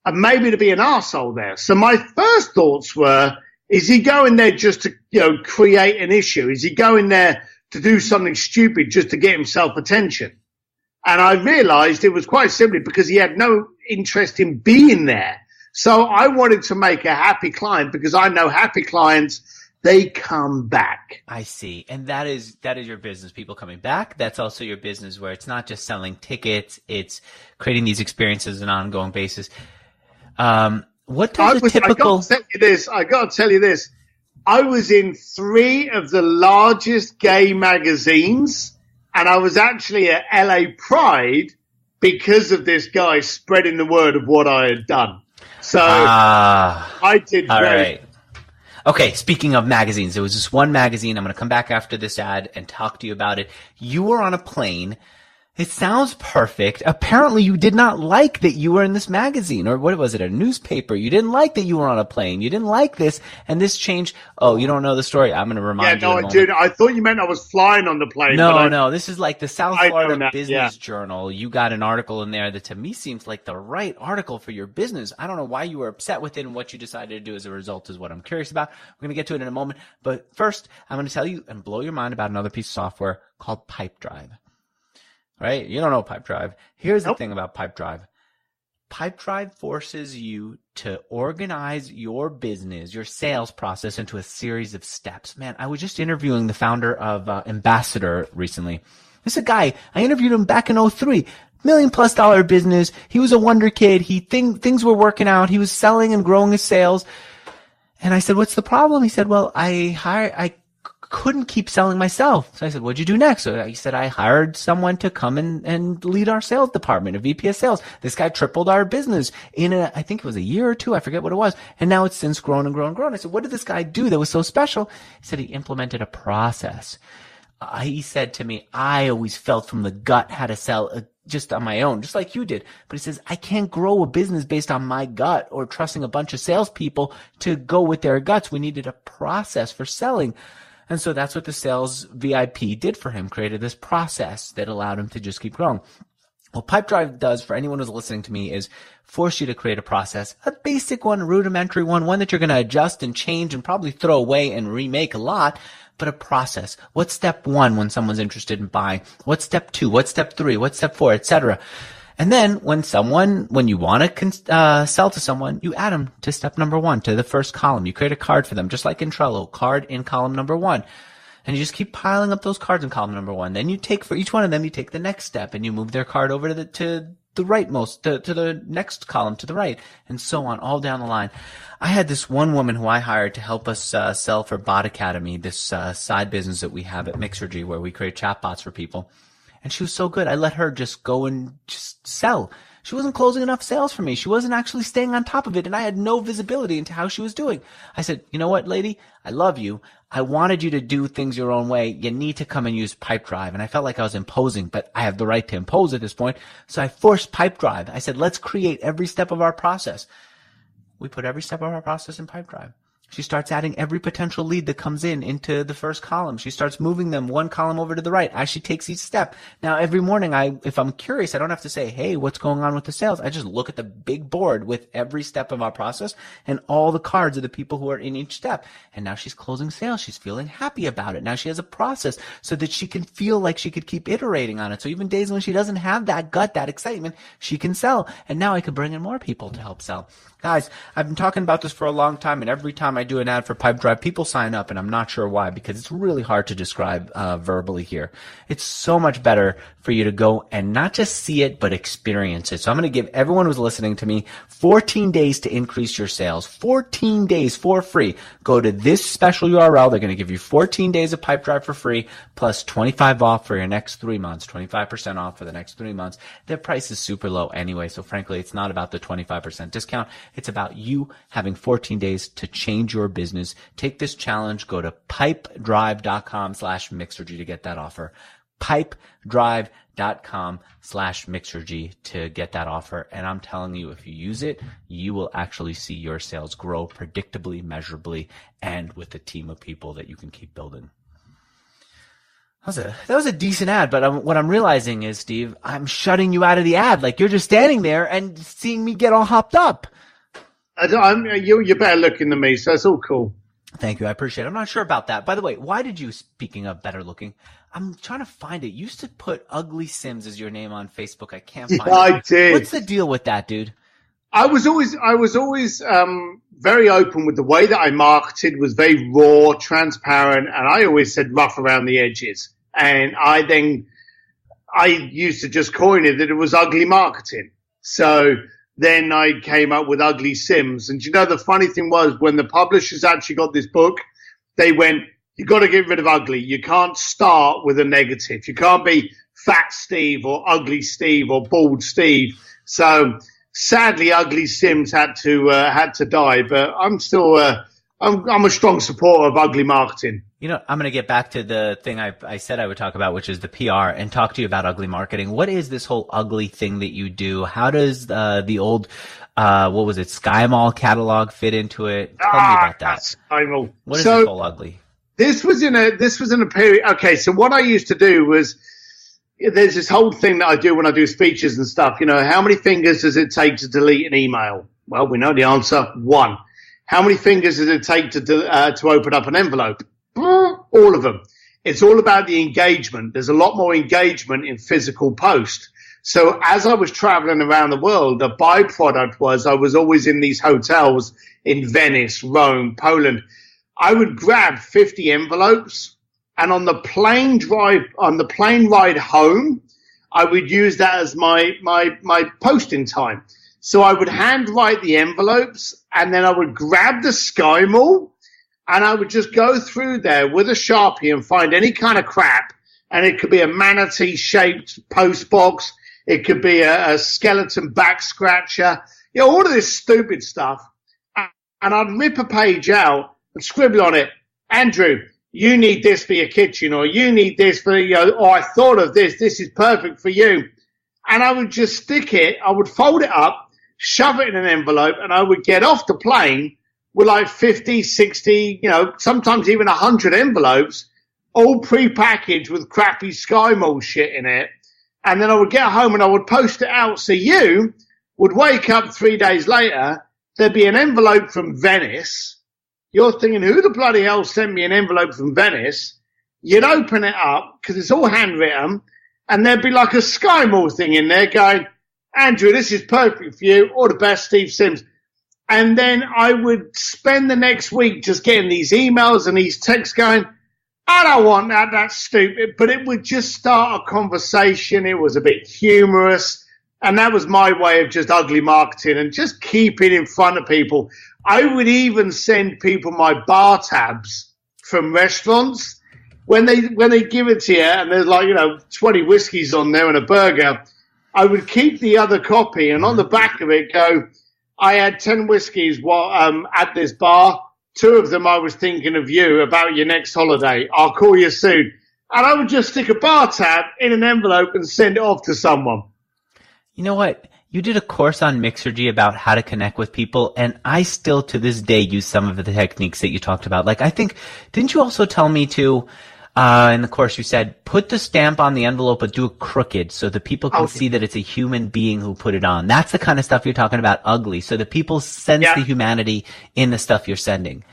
and maybe to be an arsehole there. So my first thoughts were, is he going there just to, create an issue? Is he going there to do something stupid just to get himself attention? And I realized it was quite simply because he had no interest in being there. So I wanted to make a happy client because I know happy clients, they come back. I see. And that is your business, people coming back. That's also your business where it's not just selling tickets, it's creating these experiences on an ongoing basis. What does a typical... I got to tell you this. I was in 3 of the largest gay magazines, and I was actually at LA Pride because of this guy spreading the word of what I had done. So I did great. Right. Okay, speaking of magazines, there was this one magazine. I'm going to come back after this ad and talk to you about it. You were on a plane. It sounds perfect. Apparently, you did not like that you were in this magazine, or what was it, a newspaper? You didn't like that you were on a plane. You didn't like this, and this changed. Oh, you don't know the story? I'm going to remind you. Yeah, no, I do. I thought you meant I was flying on the plane. No. This is like the South Florida Business Journal. You got an article in there that to me seems like the right article for your business. I don't know why you were upset with it and what you decided to do as a result is what I'm curious about. We're going to get to it in a moment. But first, I'm going to tell you and blow your mind about another piece of software called Pipedrive. Right? You don't know Pipedrive. Here's the thing about Pipedrive. Pipedrive forces you to organize your business, your sales process into a series of steps. Man, I was just interviewing the founder of Ambassador recently. This is a guy, I interviewed him back in 2003. $1 million+ business. He was a wonder kid. Things were working out. He was selling and growing his sales. And I said, what's the problem? He said, well, I couldn't keep selling myself. So I said, what'd you do next? So he said, I hired someone to come and lead our sales department, a VP of sales. This guy tripled our business in I think it was a year or two. I forget what it was. And now it's since grown and grown and grown. I said, what did this guy do that was so special? He said he implemented a process. he said to me, I always felt from the gut how to sell just on my own, just like you did. But he says, I can't grow a business based on my gut or trusting a bunch of salespeople to go with their guts. We needed a process for selling. And so that's what the Sales VIP did for him, created this process that allowed him to just keep growing. What Pipedrive does for anyone who's listening to me is force you to create a process, a basic one, rudimentary one that you're going to adjust and change and probably throw away and remake a lot, but a process. What's step 1 when someone's interested in buying? What's step 2? What's step 3? What's step 4, etc. And then when you want to sell to someone, you add them to step number 1, to the first column. You create a card for them, just like in Trello, card in column number 1. And you just keep piling up those cards in column number 1. Then you take, for each one of them, you take the next step and you move their card over to the rightmost, to the next column to the right, and so on, all down the line. I had this one woman who I hired to help us sell for Bot Academy, this side business that we have at Mixergy, where we create chatbots for people. And she was so good. I let her just go and just sell. She wasn't closing enough sales for me. She wasn't actually staying on top of it, and I had no visibility into how she was doing. I said, you know what, lady? I love you. I wanted you to do things your own way. You need to come and use Pipedrive. And I felt like I was imposing, but I have the right to impose at this point. So I forced Pipedrive. I said, let's create every step of our process. We put every step of our process in Pipedrive. She starts adding every potential lead that comes in into the first column. She starts moving them one column over to the right as she takes each step. Now, every morning, if I'm curious, I don't have to say, hey, what's going on with the sales? I just look at the big board with every step of our process and all the cards of the people who are in each step. And now she's closing sales. She's feeling happy about it. Now she has a process so that she can feel like she could keep iterating on it. So even days when she doesn't have that gut, that excitement, she can sell. And now I can bring in more people to help sell. Guys, I've been talking about this for a long time, and every time I do an ad for Pipedrive, people sign up, and I'm not sure why, because it's really hard to describe verbally here. It's so much better for you to go and not just see it, but experience it. So I'm going to give everyone who's listening to me 14 days to increase your sales. 14 days for free. Go to this special URL. They're going to give you 14 days of Pipedrive for free, plus 25 off for your next 3 months, 25% off for the next 3 months. Their price is super low anyway, so frankly, it's not about the 25% discount. It's about you having 14 days to change your business. Take this challenge. Go to pipedrive.com/Mixergy to get that offer. Pipedrive.com/Mixergy to get that offer. And I'm telling you, if you use it, you will actually see your sales grow predictably, measurably, and with a team of people that you can keep building. That was a decent ad, but what I'm realizing is, Steve, I'm shutting you out of the ad. Like, you're just standing there and seeing me get all hopped up. You're better looking than me, so it's all cool. Thank you. I appreciate it. I'm not sure about that. By the way, why did you, speaking of better looking, I'm trying to find it. You used to put Ugly Sims as your name on Facebook. I can't find it. I did. What's the deal with that, dude? I was always very open with the way that I marketed, was very raw, transparent, and I always said rough around the edges. And I used to just coin it that it was ugly marketing. So then I came up with Ugly Sims. And you know, the funny thing was, when the publishers actually got this book, they went, you got to get rid of ugly. You can't start with a negative. You can't be Fat Steve or Ugly Steve or Bald Steve. So sadly, Ugly Sims had to die. But I'm still I'm a strong supporter of ugly marketing. You know, I'm going to get back to the thing I said I would talk about, which is the PR, and talk to you about ugly marketing. What is this whole ugly thing that you do? How does the old, what was it, Sky Mall catalog fit into it? Tell me about that. Sky Mall. What is this whole ugly? This was in a period. Okay, so what I used to do was, there's this whole thing that I do when I do speeches and stuff. You know, how many fingers does it take to delete an email? Well, we know the answer. 1. How many fingers does it take to open up an envelope? All of them. It's all about the engagement. There's a lot more engagement in physical post. So as I was traveling around the world, the byproduct was I was always in these hotels in Venice, Rome, Poland. I would grab 50 envelopes, and on the plane ride home, I would use that as my posting time. So I would handwrite the envelopes, and then I would grab the Sky Mall, and I would just go through there with a Sharpie and find any kind of crap. And it could be a manatee-shaped post box. It could be a skeleton back scratcher. You know, all of this stupid stuff. And I'd rip a page out and scribble on it, Andrew, you need this for your kitchen, or you need this for, or I thought of this. This is perfect for you. And I would just stick it. I would fold it up, shove it in an envelope, and I would get off the plane with like 50, 60, sometimes even 100 envelopes, all prepackaged with crappy SkyMall shit in it. And then I would get home and I would post it out. So you would wake up 3 days later, there'd be an envelope from Venice. You're thinking, who the bloody hell sent me an envelope from Venice? You'd open it up because it's all handwritten, and there'd be like a SkyMall thing in there going, Andrew, this is perfect for you. All the best, Steve Sims. And then I would spend the next week just getting these emails and these texts going, I don't want that. That's stupid. But it would just start a conversation. It was a bit humorous. And that was my way of just ugly marketing and just keep it in front of people. I would even send people my bar tabs from restaurants when they give it to you and there's like, 20 whiskeys on there and a burger. I would keep the other copy and on the back of it go, I had 10 whiskeys at this bar. 2 of them I was thinking of you about your next holiday. I'll call you soon. And I would just stick a bar tab in an envelope and send it off to someone. You know what? You did a course on Mixergy about how to connect with people, and I still to this day use some of the techniques that you talked about. Like, I think, didn't you also tell me to, in the course you said, put the stamp on the envelope but do it crooked so that people can see that it's a human being who put it on. That's the kind of stuff you're talking about, ugly, so that people sense the humanity in the stuff you're sending.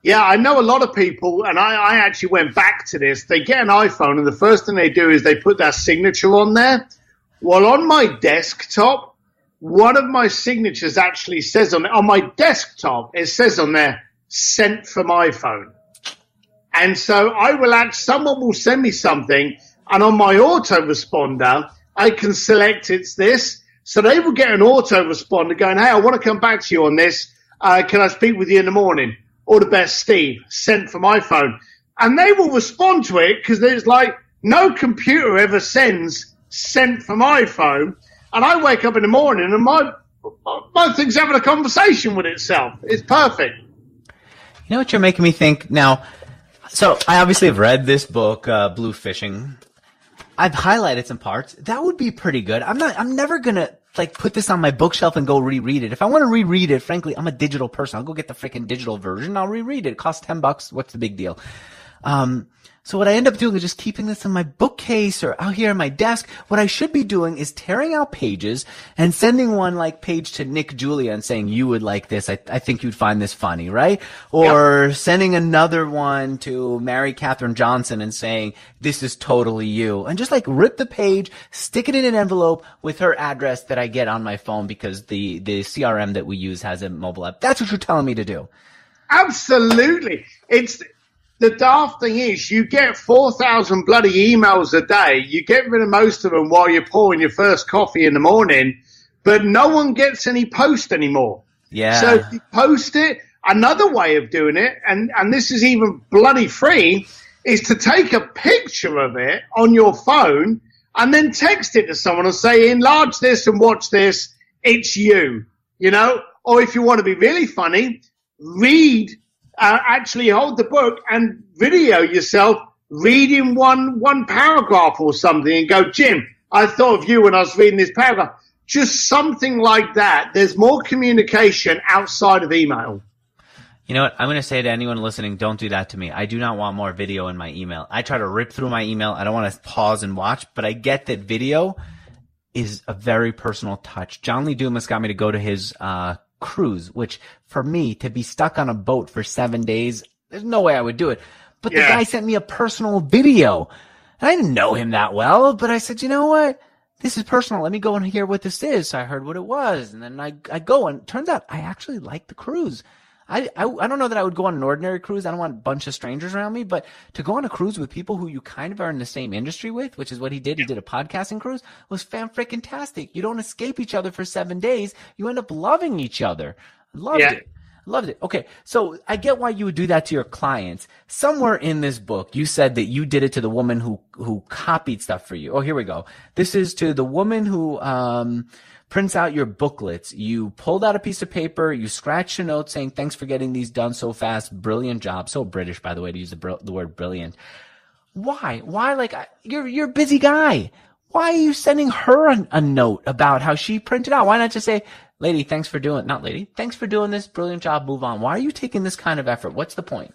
Yeah, I know a lot of people, and I actually went back to this. They get an iPhone, and the first thing they do is they put their signature on there. Well, on my desktop, one of my signatures actually says on my desktop, it says on there, sent from iPhone. And so someone will send me something, and on my autoresponder, I can select it's this. So they will get an autoresponder going, hey, I want to come back to you on this. Can I speak with you in the morning? All the best, Steve, sent from iPhone. And they will respond to it because there's like no computer ever sends sent from iPhone. And I wake up in the morning and my thing's having a conversation with itself. It's perfect. You know what you're making me think now? So I obviously have read this book, Blue Fishing. I've highlighted some parts. That would be pretty good. I'm never going to put this on my bookshelf and go reread it. If I want to reread it, frankly, I'm a digital person. I'll go get the freaking digital version. I'll reread it. It costs $10. What's the big deal? So what I end up doing is just keeping this in my bookcase or out here on my desk. What I should be doing is tearing out pages and sending one page to Nick Julia and saying, you would like this. I think you'd find this funny, right? Or sending another one to Mary Catherine Johnson and saying, this is totally you. And just rip the page, stick it in an envelope with her address that I get on my phone because the CRM that we use has a mobile app. That's what you're telling me to do. Absolutely. The daft thing is you get 4,000 bloody emails a day. You get rid of most of them while you're pouring your first coffee in the morning, but no one gets any post anymore. Yeah. So if you post it, another way of doing it, and this is even bloody free, is to take a picture of it on your phone and then text it to someone and say, enlarge this and watch this. It's you, Or if you want to be really funny, actually hold the book and video yourself reading one paragraph or something and go, Jim, I thought of you when I was reading this paragraph. Just something like that. There's more communication outside of email. You know what? I'm going to say to anyone listening, don't do that to me. I do not want more video in my email. I try to rip through my email. I don't want to pause and watch, but I get that video is a very personal touch. John Lee Dumas got me to go to his cruise, which for me to be stuck on a boat for 7 days, there's no way I would do it. But the guy sent me a personal video. And I didn't know him that well, but I said, you know what? This is personal. Let me go and hear what this is. So I heard what it was. And then I go, and it turns out I actually like the cruise. I don't know that I would go on an ordinary cruise. I don't want a bunch of strangers around me, but to go on a cruise with people who you kind of are in the same industry with, which is what he did. He did a podcasting cruise, was fan-freaking-tastic. You don't escape each other for 7 days. You end up loving each other. Loved it. Loved it. Okay. So I get why you would do that to your clients. Somewhere in this book, you said that you did it to the woman who copied stuff for you. Oh, here we go. This is to the woman who, prints out your booklets. You pulled out a piece of paper. You scratched a note saying, thanks for getting these done so fast. Brilliant job. So British, by the way, to use the word brilliant. Why? Like, you're a busy guy. Why are you sending her a note about how she printed out? Why not just say, thanks for doing this brilliant job, move on. Why are you taking this kind of effort? What's the point?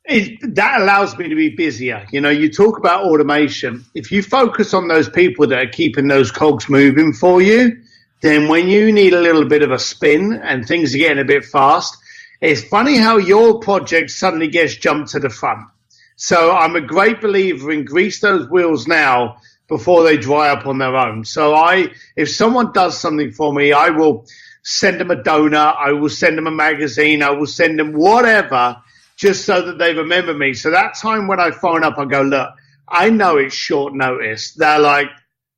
That allows me to be busier. You talk about automation. If you focus on those people that are keeping those cogs moving for you, then when you need a little bit of a spin and things are getting a bit fast, it's funny how your project suddenly gets jumped to the front. So I'm a great believer in grease those wheels now before they dry up on their own. So if someone does something for me, I will send them a donut, I will send them a magazine, I will send them whatever, just so that they remember me. So that time when I phone up, I go, look, I know it's short notice. They're like,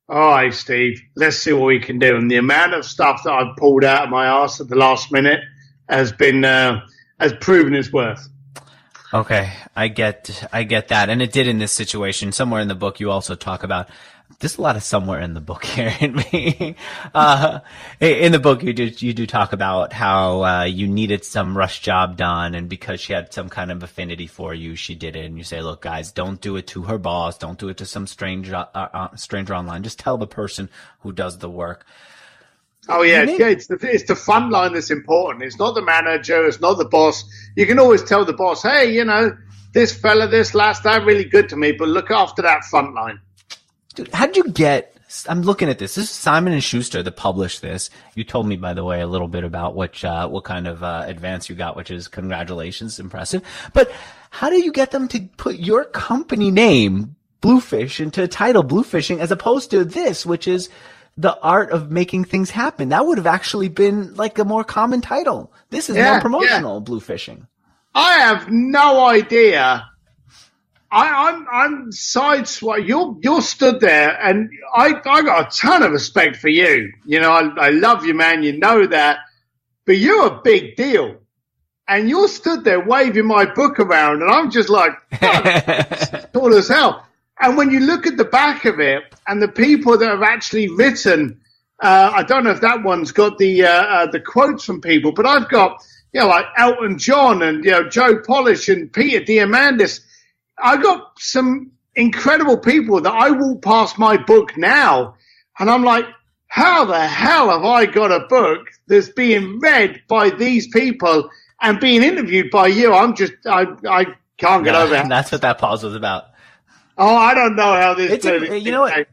all right, Steve, let's see what we can do. And the amount of stuff that I've pulled out of my arse at the last minute has proven its worth. Okay, I get that, and it did in this situation. Somewhere in the book, you also talk about. There's a lot of somewhere in the book here in me. In the book, you do talk about how you needed some rush job done, and because she had some kind of affinity for you, she did it. And you say, "Look, guys, don't do it to her boss. Don't do it to some stranger online. Just tell the person who does the work." Oh yeah, it's the front line that's important. It's not the manager, it's not the boss. You can always tell the boss, hey, this fella, this last, they're really good to me, but look after that front line. Dude, how did you get? I'm looking at this. This is Simon & Schuster that published this. You told me, by the way, a little bit about what kind of advance you got, which is congratulations, impressive. But how do you get them to put your company name, Bluefish, into a title, Bluefishing, as opposed to this, which is the art of making things happen? That would have actually been like a more common title. This is more promotional, Bluefishing. I have no idea. I'm sideswiped. You're stood there, and I got a ton of respect for you. I love you, man. You know that, but you're a big deal, and you're stood there waving my book around, and I'm just like, tall as hell. And when you look at the back of it, and the people that have actually written, I don't know if that one's got the quotes from people, but I've got like Elton John and Joe Polish and Peter Diamandis. I've got some incredible people that I walk past my book now, and I'm like, how the hell have I got a book that's being read by these people and being interviewed by you? I can't get over it. That's what that pause was about. Oh, I don't know how this. You know what?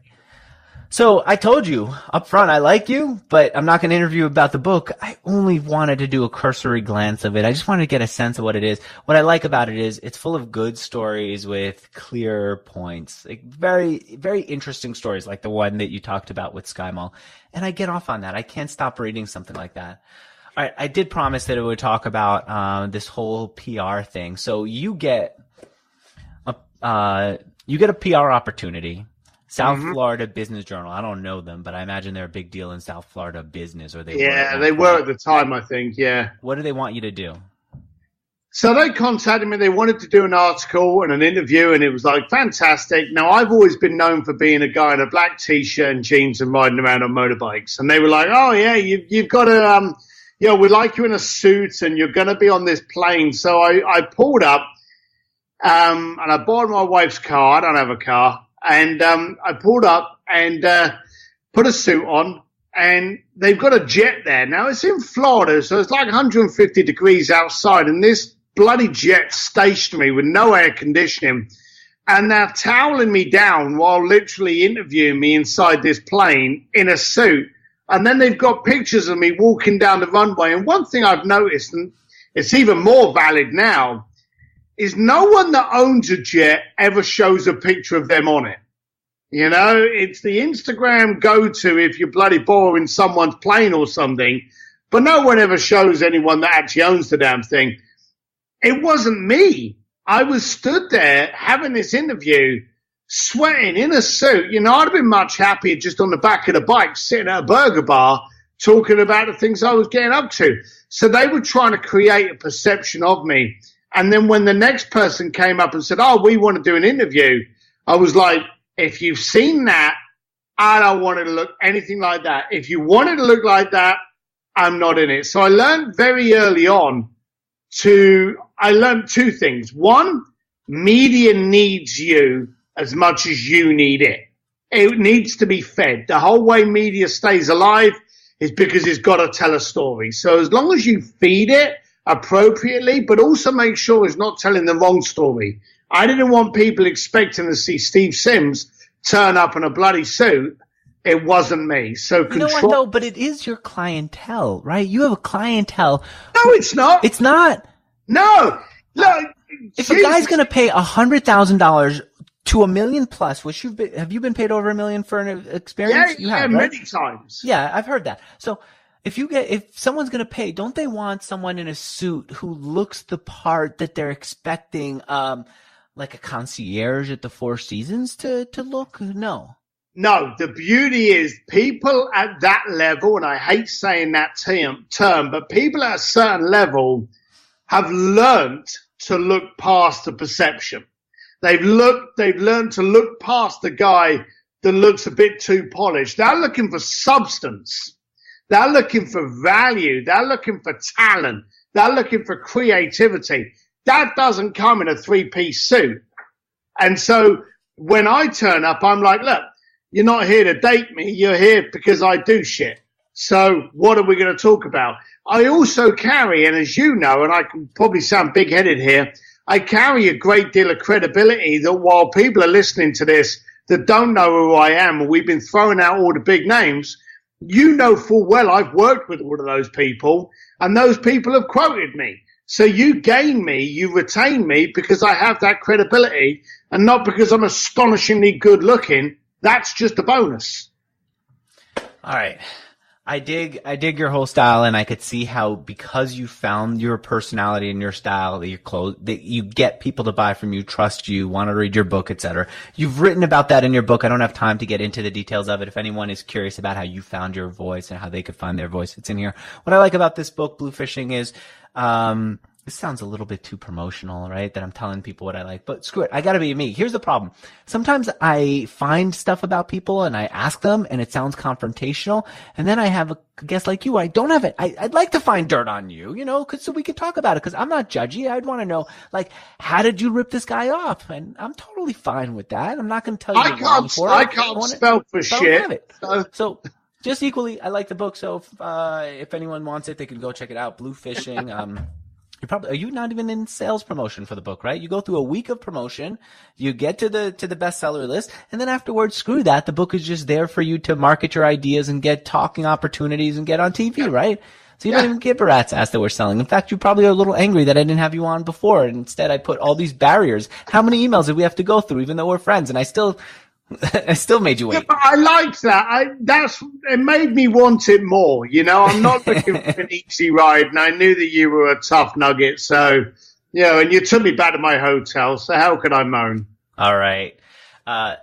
So I told you up front, I like you, but I'm not going to interview about the book. I only wanted to do a cursory glance of it. I just wanted to get a sense of what it is. What I like about it is it's full of good stories with clear points, like very, very interesting stories, like the one that you talked about with SkyMall. And I get off on that. I can't stop reading something like that. All right, I did promise that it would talk about this whole PR thing. So you get a PR opportunity. South Florida Business Journal. I don't know them, but I imagine they're a big deal in South Florida business, or they were at the time, I think. Yeah. What do they want you to do? So they contacted me. They wanted to do an article and an interview, and it was like fantastic. Now I've always been known for being a guy in a black t-shirt and jeans and riding around on motorbikes, and they were like, "Oh yeah, you've got to, we'd like you in a suit, and you're going to be on this plane." So I pulled up, and I borrowed my wife's car. I don't have a car. And I pulled up and put a suit on, and they've got a jet there. Now, it's in Florida, so it's like 150 degrees outside, and this bloody jet stationary with no air conditioning, and they're toweling me down while literally interviewing me inside this plane in a suit. And then they've got pictures of me walking down the runway. And one thing I've noticed, and it's even more valid now, is no one that owns a jet ever shows a picture of them on it. It's the Instagram go-to if you're bloody borrowing someone's plane or something, but no one ever shows anyone that actually owns the damn thing. It wasn't me. I was stood there having this interview, sweating in a suit. I'd have been much happier just on the back of the bike, sitting at a burger bar, talking about the things I was getting up to. So they were trying to create a perception of me. And then when the next person came up and said, oh, we want to do an interview, I was like, if you've seen that, I don't want it to look anything like that. If you want it to look like that, I'm not in it. So I learned very early on I learned two things. One, media needs you as much as you need it. It needs to be fed. The whole way media stays alive is because it's got to tell a story. So as long as you feed it appropriately, but also make sure it's not telling the wrong story. I didn't want people expecting to see Steve Sims turn up in a bloody suit. It wasn't me. So you know what, though? But it is your clientele, right? You have a clientele. No, it's not. It's not. No. Look, if a guy's going to pay $100,000 to $1 million plus, which have you been paid over $1 million for an experience? Yeah, right? Many times. Yeah, I've heard that. So if someone's going to pay, don't they want someone in a suit who looks the part that they're expecting, like a concierge at the Four Seasons to look? No, the beauty is people at that level, and I hate saying that term, but people at a certain level have learned to look past the perception. They've learned to look past the guy that looks a bit too polished. They're looking for substance. They're looking for value. They're looking for talent. They're looking for creativity. That doesn't come in a three-piece suit. And so when I turn up, I'm like, look, you're not here to date me. You're here because I do shit. So what are we going to talk about? I also carry, and as you know, and I can probably sound big-headed here, I carry a great deal of credibility that while people are listening to this that don't know who I am, and we've been throwing out all the big names, you know full well I've worked with all of those people, and those people have quoted me. So you gain me, you retain me because I have that credibility and not because I'm astonishingly good looking. That's just a bonus. All right. I dig your whole style, and I could see how, because you found your personality and your style, that you get people to buy from you, trust you, want to read your book, etc. You've written about that in your book. I don't have time to get into the details of it. If anyone is curious about how you found your voice and how they could find their voice, it's in here. What I like about this book, Blue Fishing, is, this sounds a little bit too promotional, right? That I'm telling people what I like, but screw it. I gotta be me. Here's the problem. Sometimes I find stuff about people and I ask them and it sounds confrontational. And then I have a guest like you. I don't have it. I'd like to find dirt on you, so we can talk about it. Cause I'm not judgy. I'd want to know, like, how did you rip this guy off? And I'm totally fine with that. I'm not going to tell you. I can't spell for shit. So just equally, I like the book. So if anyone wants it, they can go check it out. Blue Fishing. Are you not even in sales promotion for the book, right? You go through a week of promotion, you get to the bestseller list, and then afterwards, screw that. The book is just there for you to market your ideas and get talking opportunities and get on TV, right? So you don't even give a rat's ass that we're selling. In fact, you probably are a little angry that I didn't have you on before, and instead I put all these barriers. How many emails did we have to go through, even though we're friends? And I still made you wait. Yeah, but I liked that. It made me want it more. I'm not looking for an easy ride, and I knew that you were a tough nugget. So, and you took me back to my hotel. So how could I moan? All right. I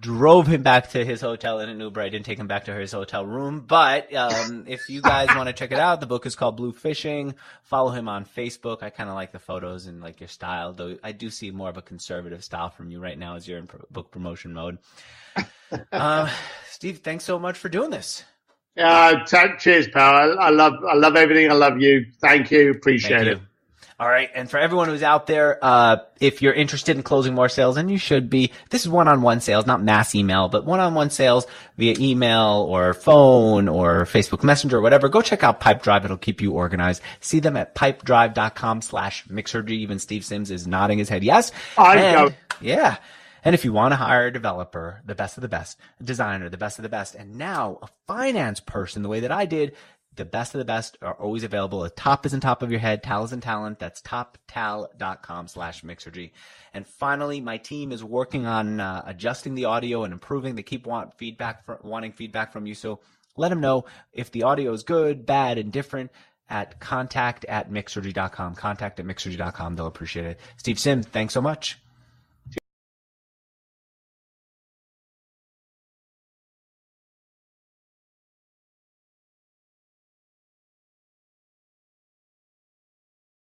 drove him back to his hotel in an Uber. I didn't take him back to his hotel room. But if you guys want to check it out, the book is called Blue Fishing. Follow him on Facebook. I kind of like the photos and like your style, though I do see more of a conservative style from you right now as you're in book promotion mode. Steve, thanks so much for doing this. Cheers, pal. I love everything. I love you. Thank you. Appreciate it. All right. And for everyone who's out there, if you're interested in closing more sales, and you should be, this is one-on-one sales, not mass email, but one-on-one sales via email or phone or Facebook Messenger or whatever, go check out Pipedrive. It'll keep you organized. See them at pipedrive.com/Mixergy. Even Steve Sims is nodding his head. Yes. Yeah. And if you want to hire a developer, the best of the best, a designer, the best of the best, and now a finance person, the way that I did, the best of the best are always available. The top is on top of your head. Tal is in talent. That's toptal.com/Mixergy. And finally, my team is working on adjusting the audio and improving. They keep wanting feedback from you. So let them know if the audio is good, bad, and different at contact@Mixergy.com. Contact@Mixergy.com. They'll appreciate it. Steve Sims, thanks so much.